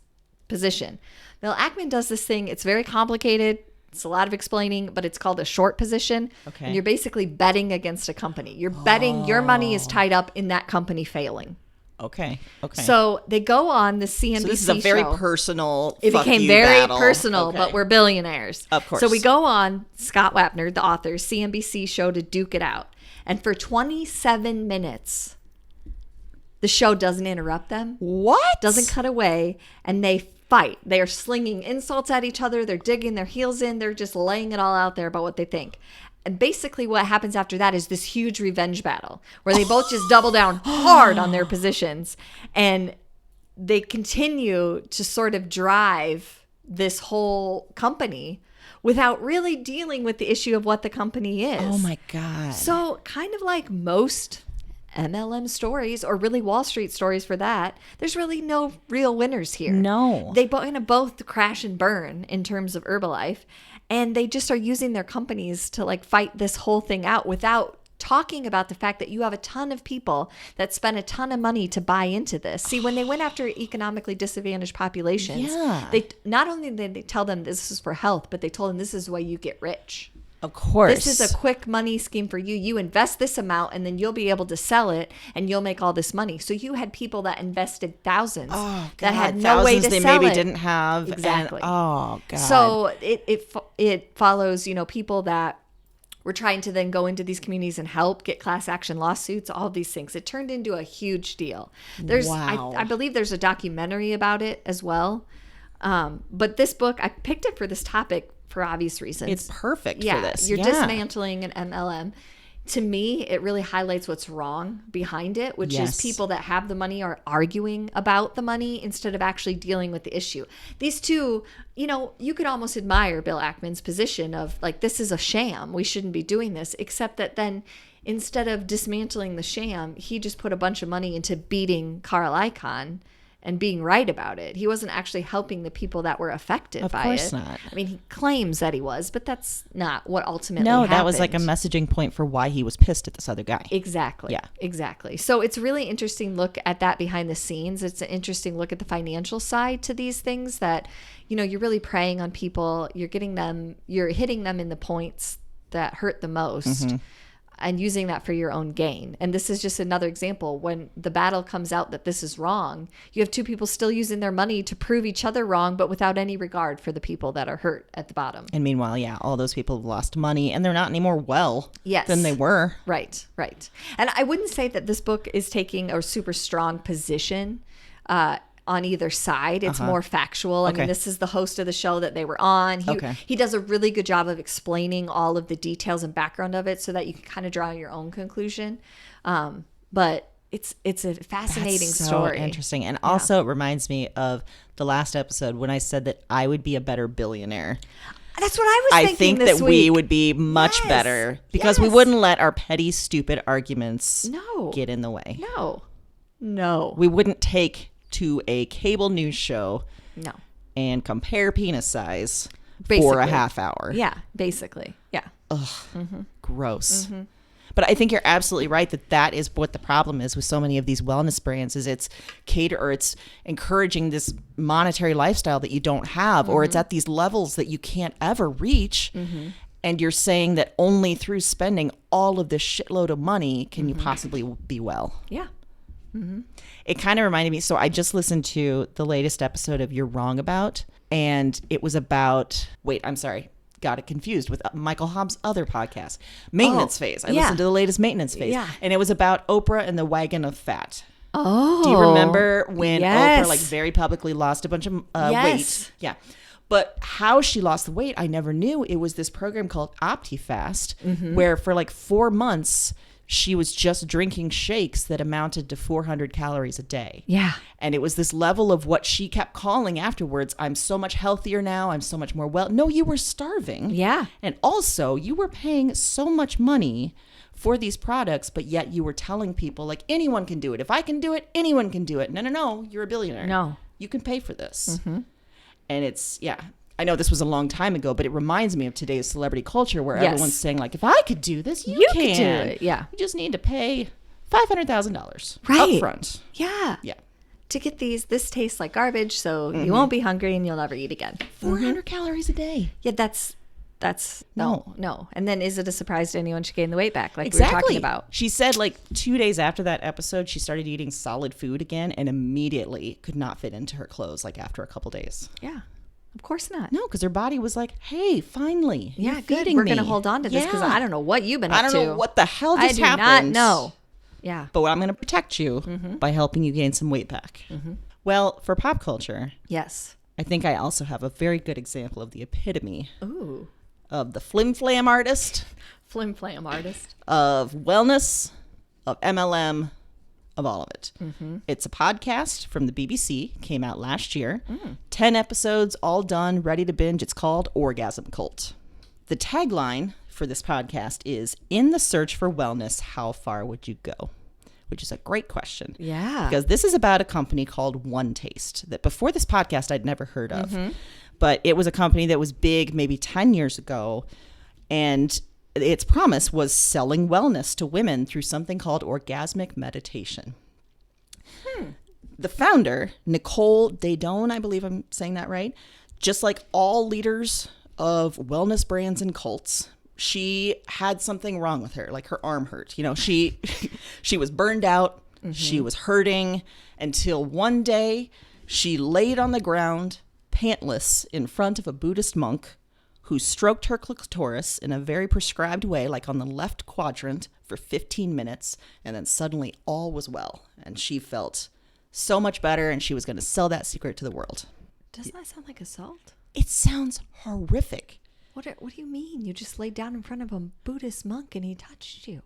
position. Bill Ackman does this thing. It's very complicated. It's a lot of explaining, but it's called a short position. Okay. And you're basically betting against a company. You're betting your money is tied up in that company failing. Okay. So they go on the CNBC show. So this is a very personal. It fuck became you very battle. personal, Okay. but we're billionaires. Of course. So we go on Scott Wapner, the author, CNBC show to duke it out. And for 27 minutes, the show doesn't interrupt them. What? Doesn't cut away. And they fight. They are slinging insults at each other. They're digging their heels in. They're just laying it all out there about what they think. And basically what happens after that is this huge revenge battle where they both just double down hard on their positions. And they continue to sort of drive this whole company without really dealing with the issue of what the company is. Oh my God. So kind of like most MLM stories, or really Wall Street stories for that, there's really no real winners here. No. They both crash and burn in terms of Herbalife. And they just are using their companies to like fight this whole thing out without talking about the fact that you have a ton of people that spend a ton of money to buy into this. See, when they went after economically disadvantaged populations, they not only did they tell them this is for health, but they told them this is the way you get rich. Of course. This is a quick money scheme for you. You invest this amount and then you'll be able to sell it and you'll make all this money. So you had people that invested thousands that had no way to they sell maybe it. didn't have. Exactly. And, oh God. So it follows, people that were trying to then go into these communities and help get class action lawsuits, all these things. It turned into a huge deal. Wow. I believe there's a documentary about it as well. But this book, I picked it for this topic for obvious reasons. It's perfect for this. You're dismantling an MLM. To me, it really highlights what's wrong behind it, which is people that have the money are arguing about the money instead of actually dealing with the issue. These two, you could almost admire Bill Ackman's position of like, this is a sham. We shouldn't be doing this, except that then instead of dismantling the sham, he just put a bunch of money into beating Carl Icahn and being right about it. He wasn't actually helping the people that were affected by it. Of course not. I mean, he claims that he was, but that's not what ultimately happened. No, that was like a messaging point for why he was pissed at this other guy. Exactly. Yeah. Exactly. So it's a really interesting look at that behind the scenes. It's an interesting look at the financial side to these things that, you're really preying on people. You're hitting them in the points that hurt the most. And using that for your own gain. And this is just another example. When the battle comes out that this is wrong, you have two people still using their money to prove each other wrong, but without any regard for the people that are hurt at the bottom. And meanwhile, all those people have lost money and they're not any more than they were. Right. And I wouldn't say that this book is taking a super strong position on either side. It's more factual. I mean, this is the host of the show that they were on. He does a really good job of explaining all of the details and background of it so that you can kind of draw your own conclusion. But it's a fascinating story. So interesting. And also it reminds me of the last episode when I said that I would be a better billionaire. That's what I was thinking. I think this that week. We would be much better because we wouldn't let our petty, stupid arguments get in the way. No. We wouldn't take to a cable news show and compare penis size for a half hour. Yeah, basically. Yeah. Ugh, gross. But I think you're absolutely right that is what the problem is with so many of these wellness brands is it's encouraging this monetary lifestyle that you don't have, or it's at these levels that you can't ever reach. And you're saying that only through spending all of this shitload of money can you possibly be well. Yeah. It kind of reminded me. So I just listened to the latest episode of You're Wrong About, and it was about, got it confused with Michael Hobbs' other podcast, Maintenance Phase. I listened to the latest Maintenance Phase, and it was about Oprah and the wagon of fat. Oh, do you remember when Oprah very publicly lost a bunch of weight? Yeah. But how she lost the weight, I never knew. It was this program called OptiFast, where for 4 months, she was just drinking shakes that amounted to 400 calories a day. Yeah. And it was this level of what she kept calling afterwards. I'm so much healthier now. I'm so much more well. No, you were starving. Yeah. And also you were paying so much money for these products, but yet you were telling people anyone can do it. If I can do it, anyone can do it. No. You're a billionaire. No. You can pay for this. And it's, I know this was a long time ago, but it reminds me of today's celebrity culture where everyone's saying if I could do this, you can. Could do it. Yeah. You just need to pay $500,000 up front. Yeah. Yeah. To get this tastes like garbage, so you won't be hungry and you'll never eat again. 400 calories a day. Yeah, that's no. And then is it a surprise to anyone she gained the weight back we were Exactly. talking about? She said 2 days after that episode, she started eating solid food again and immediately could not fit into her clothes after a couple days. Yeah. Of course not. No, because her body was like, hey, finally. Yeah, you're good. feeding We're me. going to hold on to this because I don't know what you've been up to. I don't know what the hell just happened. I do not know. Yeah. But I'm going to protect you by helping you gain some weight back. Well, for pop culture. Yes. I think I also have a very good example of the epitome of the Flim Flam artist, Flim Flam artist. of wellness, of MLM, of all of it. It's a podcast from the BBC, came out last year. 10 episodes, all done, ready to binge. It's called Orgasm Cult. The tagline for this podcast is, in the search for wellness, how far would you go? Which is a great question. Yeah. Because this is about a company called One Taste that before this podcast I'd never heard of. But it was a company that was big maybe 10 years ago. And its promise was selling wellness to women through something called orgasmic meditation. The founder, Nicole Daedone, I believe I'm saying that right, just like all leaders of wellness brands and cults, she had something wrong with her, like her arm hurt. You know, she was burned out, she was hurting, until one day she laid on the ground, pantless, in front of a Buddhist monk who stroked her clitoris in a very prescribed way, like on the left quadrant, for 15 minutes, and then suddenly all was well, and she felt so much better, and she was going to sell that secret to the world. Doesn't that sound like assault? It sounds horrific. What do you mean? You just laid down in front of a Buddhist monk and he touched you?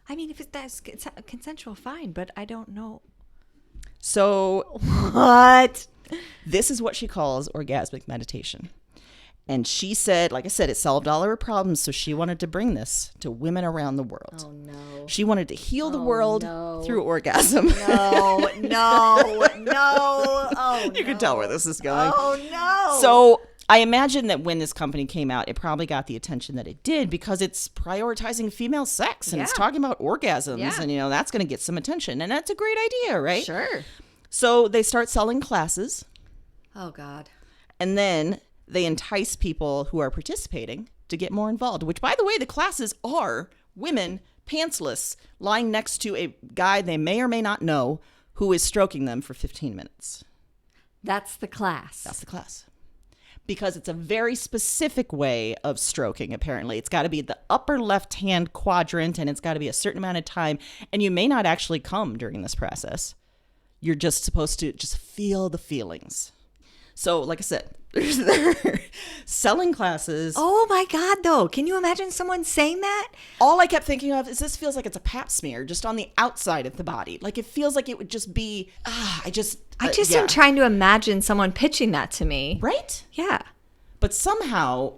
I mean, if that's consensual, fine, but I don't know. So What? this is what she calls orgasmic meditation. And she said, like I said, it solved all her problems. So she wanted to bring this to women around the world. Oh, no. She wanted to heal the world through orgasm. No. Oh, You can tell where this is going. Oh, no. So I imagine that when this company came out, it probably got the attention that it did because it's prioritizing female sex and it's talking about orgasms. Yeah. And, you know, that's going to get some attention. And that's a great idea, right? Sure. So they start selling classes. Oh, God. And then they entice people who are participating to get more involved, which, by the way, the classes are women pantsless lying next to a guy they may or may not know who is stroking them for 15 minutes. That's the class. That's the class. Because it's a very specific way of stroking, apparently. It's got to be the upper left-hand quadrant, and it's got to be a certain amount of time. And you may not actually come during this process. You're just supposed to just feel the feelings. So, like I said, they're selling classes. Oh, my God, though. Can you imagine someone saying that? All I kept thinking of is this feels like it's a pap smear just on the outside of the body. Like, it feels like it would just be, I just am trying to imagine someone pitching that to me. Right? Yeah. But somehow,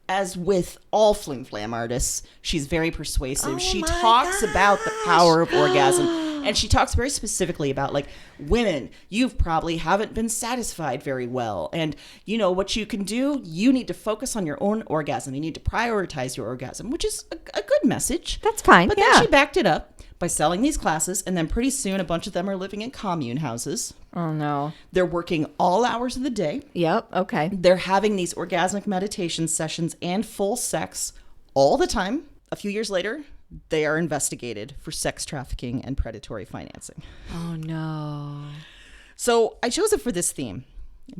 as with all Flim Flam artists, she's very persuasive. Oh she my talks about the power of gosh. orgasm. And she talks very specifically about, like, women, you probably haven't been satisfied very well. And you know what you can do? You need to focus on your own orgasm. You need to prioritize your orgasm, which is a good message. That's fine. But then she backed it up by selling these classes. And then pretty soon, a bunch of them are living in commune houses. Oh, no. They're working all hours of the day. Yep. Okay. They're having these orgasmic meditation sessions and full sex all the time. A few years later, they are investigated for sex trafficking and predatory financing. Oh, no. So I chose it for this theme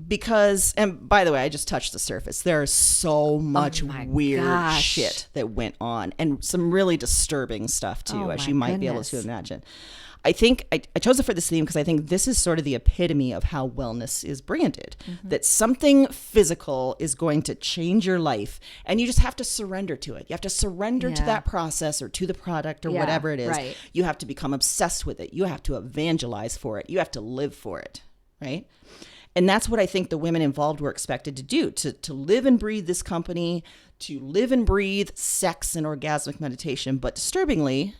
because, and by the way, I just touched the surface. There's so much weird shit that went on and some really disturbing stuff too, as you might be able to imagine. I think I chose it for this theme because I think this is sort of the epitome of how wellness is branded. That something physical is going to change your life and you just have to surrender to it. You have to surrender to that process or to the product or whatever it is. Right. You have to become obsessed with it. You have to evangelize for it. You have to live for it, right? And that's what I think the women involved were expected to do, to live and breathe this company, to live and breathe sex and orgasmic meditation. But disturbingly,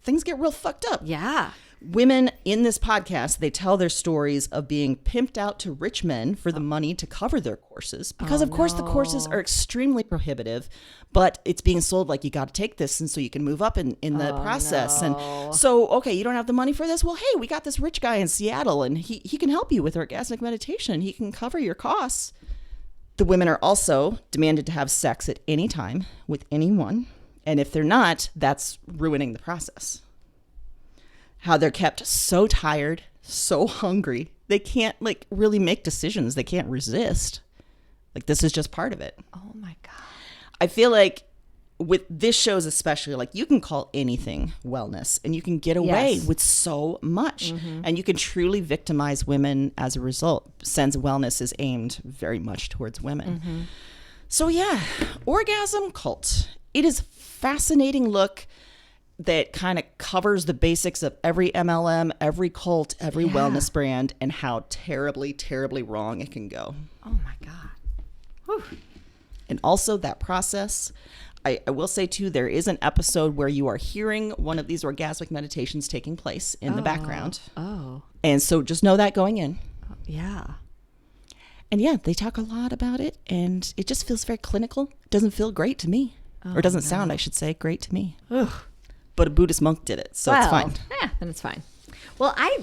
things get real fucked up. Yeah. Women in this podcast, they tell their stories of being pimped out to rich men for the money to cover their courses. Because, of course, the courses are extremely prohibitive, but it's being sold like you got to take this and so you can move up in the process. No. And so, okay, you don't have the money for this? Well, hey, we got this rich guy in Seattle and he can help you with orgasmic meditation. He can cover your costs. The women are also demanded to have sex at any time with anyone. And if they're not, that's ruining the process. How they're kept so tired, so hungry, they can't like really make decisions. They can't resist. Like this is just part of it. Oh my God. I feel like with this shows especially, like you can call anything wellness and you can get away with so much and you can truly victimize women as a result, since wellness is aimed very much towards women. So yeah, Orgasm Cult. It is a fascinating look that kind of covers the basics of every MLM, every cult, every wellness brand, and how terribly, terribly wrong it can go. Oh my God. Whew. And also that process. I will say too, there is an episode where you are hearing one of these orgasmic meditations taking place in the background. Oh. And so just know that going in. Yeah. And yeah, they talk a lot about it, and it just feels very clinical. It doesn't feel great to me. Or doesn't sound, I should say, great to me. Ugh. But a Buddhist monk did it, so it's fine. Yeah, then it's fine. Well, I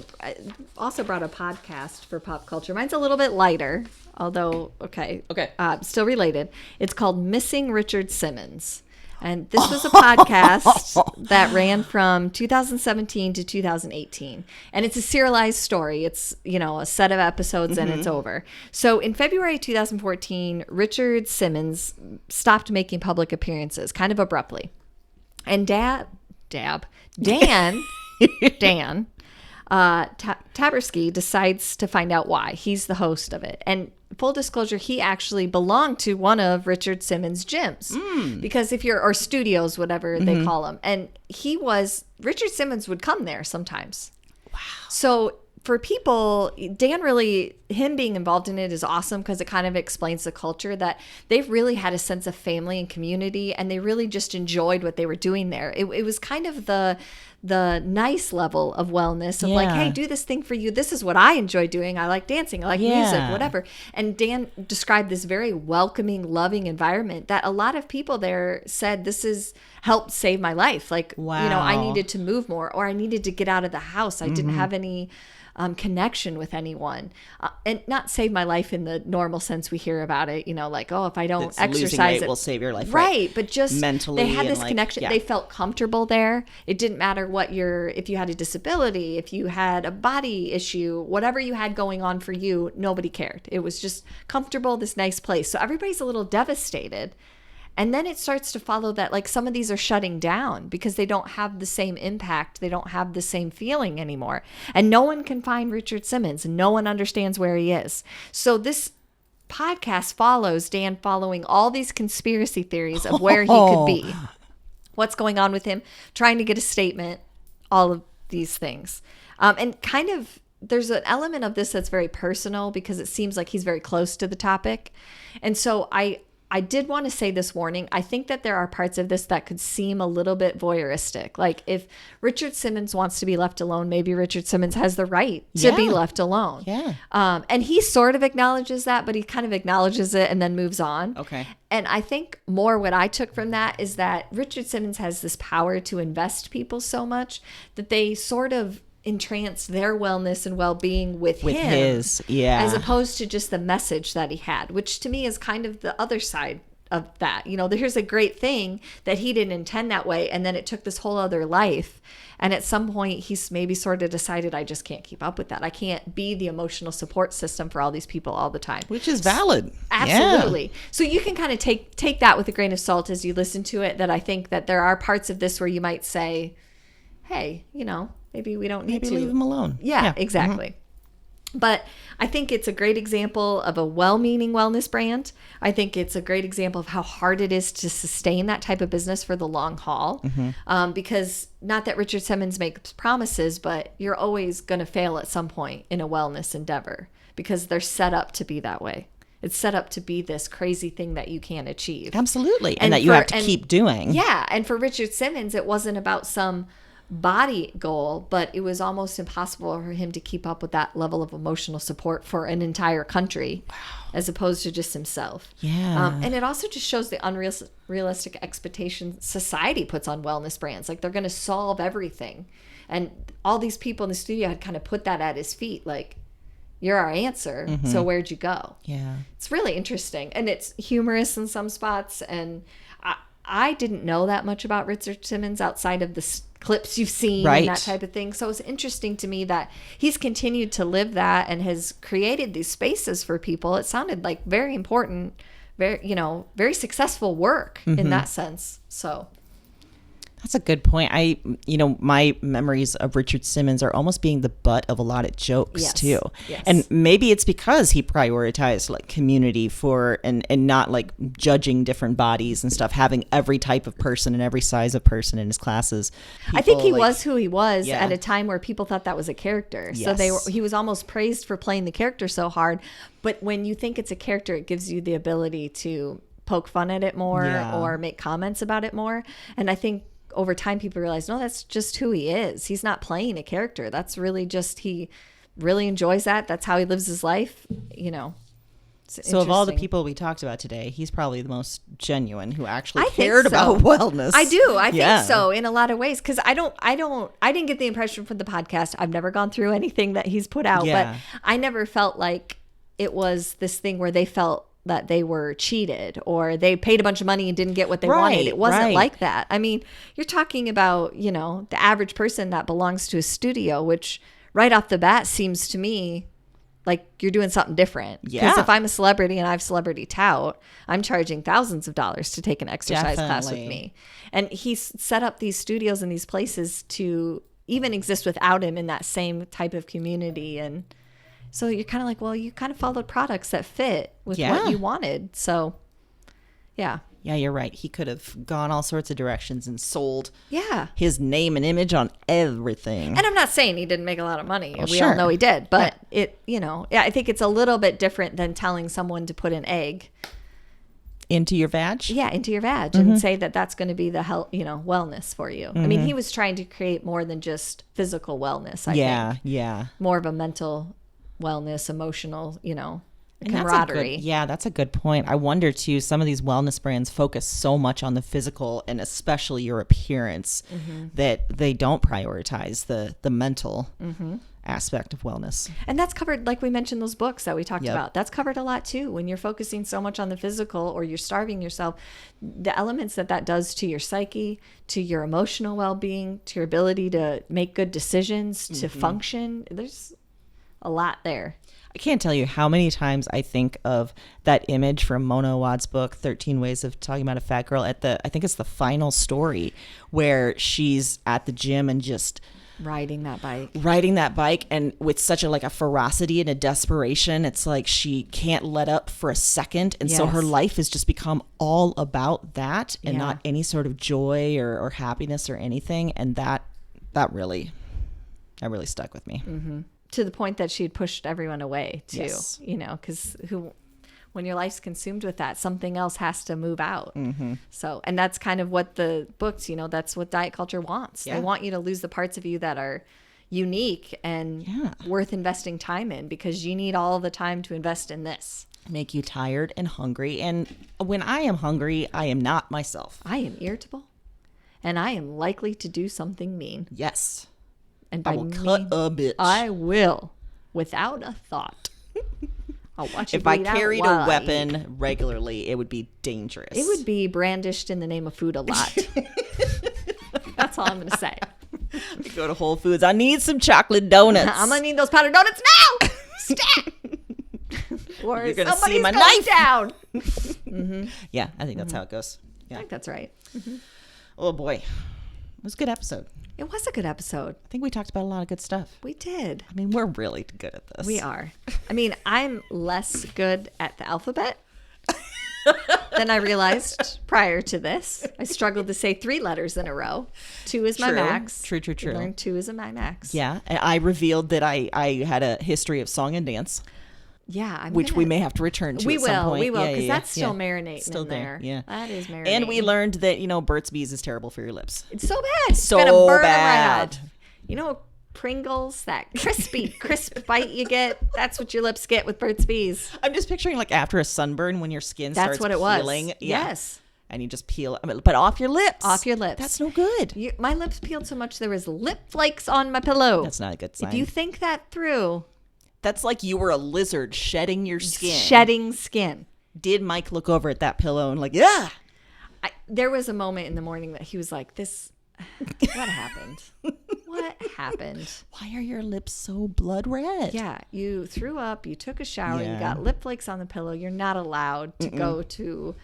also brought a podcast for pop culture. Mine's a little bit lighter, although, okay. Still related. It's called Missing Richard Simmons. And this was a podcast that ran from 2017 to 2018. And it's a serialized story. It's, a set of episodes and it's over. So in February 2014, Richard Simmons stopped making public appearances kind of abruptly. And Dan Taberski decides to find out why. He's the host of it. And full disclosure, he actually belonged to one of Richard Simmons' gyms. Because or studios, whatever they call them. And Richard Simmons would come there sometimes. Wow. So for people, him being involved in it is awesome because it kind of explains the culture that they've really had a sense of family and community, and they really just enjoyed what they were doing there. It was kind of the nice level of wellness of like, hey, do this thing for you. This is what I enjoy doing. I like dancing. I like music, whatever. And Dan described this very welcoming, loving environment that a lot of people there said this has helped save my life. Like, I needed to move more, or I needed to get out of the house. I didn't have any connection with anyone, and not save my life in the normal sense we hear about it, like, oh, if I don't exercise, it will save your life, right? But just mentally, they had this connection. Yeah. They felt comfortable there. It didn't matter if you had a disability, if you had a body issue, whatever you had going on for you, nobody cared. It was just comfortable, this nice place. So everybody's a little devastated. And then it starts to follow that, like, some of these are shutting down because they don't have the same impact. They don't have the same feeling anymore. And no one can find Richard Simmons, and no one understands where he is. So this podcast follows Dan following all these conspiracy theories of where he could be, what's going on with him, trying to get a statement, all of these things. And kind of, there's an element of this that's very personal because it seems like he's very close to the topic. And so I did want to say this warning. I think that there are parts of this that could seem a little bit voyeuristic. Like, if Richard Simmons wants to be left alone, maybe Richard Simmons has the right to be left alone. Yeah. And he sort of acknowledges that, but he kind of acknowledges it and then moves on. Okay. And I think more what I took from that is that Richard Simmons has this power to invest people so much that they sort of entrance their wellness and well-being with him, as opposed to just the message that he had, which to me is kind of the other side of that. Here's a great thing that he didn't intend that way, and then it took this whole other life, and at some point he's maybe sort of decided, I just can't keep up with that. I can't be the emotional support system for all these people all the time, which is valid. Absolutely. So you can kind of take that with a grain of salt as you listen to it, that I think that there are parts of this where you might say, hey, maybe we don't need to leave him alone. Yeah, exactly. But I think it's a great example of a well-meaning wellness brand. I think it's a great example of how hard it is to sustain that type of business for the long haul. Because not that Richard Simmons makes promises, but you're always going to fail at some point in a wellness endeavor because they're set up to be that way. It's set up to be this crazy thing that you can't achieve. Absolutely. And that you have to keep doing. Yeah. And for Richard Simmons, it wasn't about some body goal, but it was almost impossible for him to keep up with that level of emotional support for an entire country, as opposed to just himself. Yeah. And it also just shows the unrealistic expectations society puts on wellness brands. Like, they're going to solve everything. And all these people in the studio had kind of put that at his feet. Like, you're our answer. So where'd you go? Yeah. It's really interesting. And it's humorous in some spots. And I didn't know that much about Richard Simmons outside of the clips you've seen and that type of thing. So it's interesting to me that he's continued to live that and has created these spaces for people. It sounded like very important, very successful work in that sense. So That's a good point. My memories of Richard Simmons are almost being the butt of a lot of jokes Yes. too. Yes. And maybe it's because he prioritized like community and not like judging different bodies and stuff, having every type of person and every size of person in his classes. I think he People, like- was who he was Yeah. at a time where people thought that was a character. So Yes. he was almost praised for playing the character so hard. But when you think it's a character, it gives you the ability to poke fun at it more Yeah. or make comments about it more. And I think over time people realize, no, that's just who he is. He's not playing a character. That's really just, he really enjoys that. That's how he lives his life. It's So of all the interesting. people we talked about today, he's probably the most genuine who actually I think cared so. about wellness. I do. I Yeah. think so in a lot of ways. Cause I didn't get the impression from the podcast. I've never gone through anything that he's put out, Yeah. but I never felt like it was this thing where they felt that they were cheated or they paid a bunch of money and didn't get what they wanted. Right, It wasn't right. like that. I mean, you're talking about, the average person that belongs to a studio, which right off the bat seems to me like you're doing something different. Because Yeah. if I'm a celebrity and I have celebrity tout, I'm charging thousands of dollars to take an exercise class with Definitely. me. And he's set up these studios and these places to even exist without him in that same type of community. And so you're kind of like, well, you kind of followed products that fit with Yeah. what you wanted. So, yeah. Yeah, you're right. He could have gone all sorts of directions and sold Yeah. his name and image on everything. And I'm not saying he didn't make a lot of money. Oh, We sure. all know he did. But I think it's a little bit different than telling someone to put an egg Into your vag? into your vag Mm-hmm. and say that that's going to be the health, wellness for you. I mean, he was trying to create more than just physical wellness. I think Yeah. more of a mental wellness, emotional, And camaraderie. that's a good point. I wonder too, some of these wellness brands focus so much on the physical and especially your appearance Mm-hmm. that they don't prioritize the mental aspect of wellness. And that's covered, like we mentioned, those books that we talked Yep. about. That's covered a lot too. When you're focusing so much on the physical or you're starving yourself, the elements that does to your psyche, to your emotional well-being, to your ability to make good decisions, to function, there's a lot there. I can't tell you how many times I think of that image from Mona Awad's book, 13 Ways of Talking About a Fat Girl, I think it's the final story where she's at the gym and just Riding that bike. and with such a ferocity and a desperation, it's like she can't let up for a second. And so her Yes. life has just become all about that and Yeah. not any sort of joy or happiness or anything. And that really stuck with me. To the point that she had pushed everyone away too, Yes. because when your life's consumed with that, something else has to move out. So, and that's kind of what the books, that's what diet culture wants. Yeah. They want you to lose the parts of you that are unique and worth investing time in, because you need all the time to invest in this. Make you tired and hungry. And when I am hungry, I am not myself. I am irritable and I am likely to do something mean. Yes. And I by will cut a bitch. I will, without a thought. I'll watch you If I bleed out carried while a I eat. weapon regularly, it would be dangerous. It would be brandished in the name of food a lot. That's all I'm going to say. We go to Whole Foods. I need some chocolate donuts. I'm going to need those powdered donuts now. Stat. Or You're gonna somebody's see my going knife. down. Yeah, I think that's how it goes. I Yeah. think that's right. Oh boy, it was a good episode. It was a good episode. I think we talked about a lot of good stuff. We did. I mean, we're really good at this. We are. I mean, I'm less good at the alphabet than I realized prior to this. I struggled to say 3 letters in a row. 2 is my True. max. True. I learned 2 is my max. Yeah, and I revealed that I had a history of song and dance, Yeah. which we may have to return to We at some will. point. We will. Yeah, Because yeah, that's still yeah. marinating Still in there. there. Yeah. That is marinating. And we learned that, Burt's Bees is terrible for your lips. It's so bad. It's So gonna burn bad. them right off. Pringles, that crisp bite you get, that's what your lips get with Burt's Bees. I'm just picturing after a sunburn when your skin That's starts what it was. peeling. Yeah. Yes. And you just peel, but off your lips. Off your lips. That's no good. My lips peeled so much there was lip flakes on my pillow. That's not a good sign. If you think that through, That's like you were a lizard shedding your skin. shedding skin. Did Mike look over at that pillow and yeah? There was a moment in the morning that he was like, what happened? What happened? Why are your lips so blood red? Yeah, you threw up, you took a shower, Yeah. you got lip flakes on the pillow. You're not allowed to go to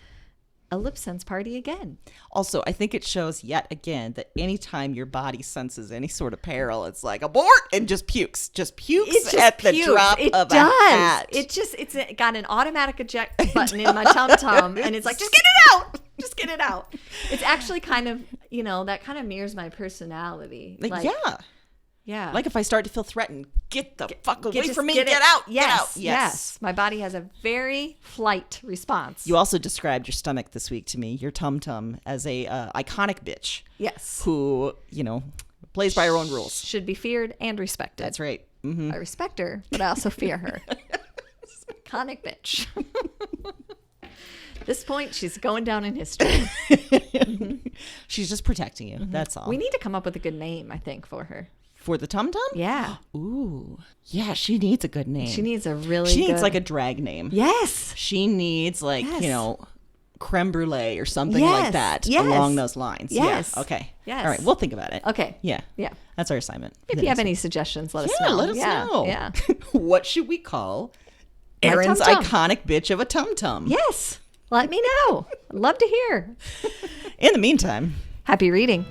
a lip sense party again. Also, I think it shows yet again that anytime your body senses any sort of peril, it's like abort and just pukes. Just pukes at the drop of a hat. It's got an automatic eject button in my tum-tum, and it's like, just get it out. Just get it out. It's actually kind of, that kind of mirrors my personality. Yeah. Like if I start to feel threatened, get the fuck away from me. Get out. Yes, get out. yes. My body has a very flight response. You also described your stomach this week to me, your tum-tum, as a iconic bitch. Yes. Who, plays by her own rules. Should be feared and respected. That's right. Mm-hmm. I respect her, but I also fear her. Iconic bitch. At this point, she's going down in history. Mm-hmm. She's just protecting you. Mm-hmm. That's all. We need to come up with a good name, I think, for her. For the tum-tum? Yeah. Ooh. Yeah, she needs a good name. She needs a really She needs like a drag name. Yes. She needs creme brulee or something like that along those lines. Yes. Yeah. Okay. Yes. All right. We'll think about it. Okay. Yeah. Yeah. That's our assignment. If you have any suggestions, let us know. Yeah, let us know. Yeah. What should we call My Erin's tum-tum. iconic bitch of a tum-tum? Yes. Let me know. I'd love to hear. In the meantime, Happy reading.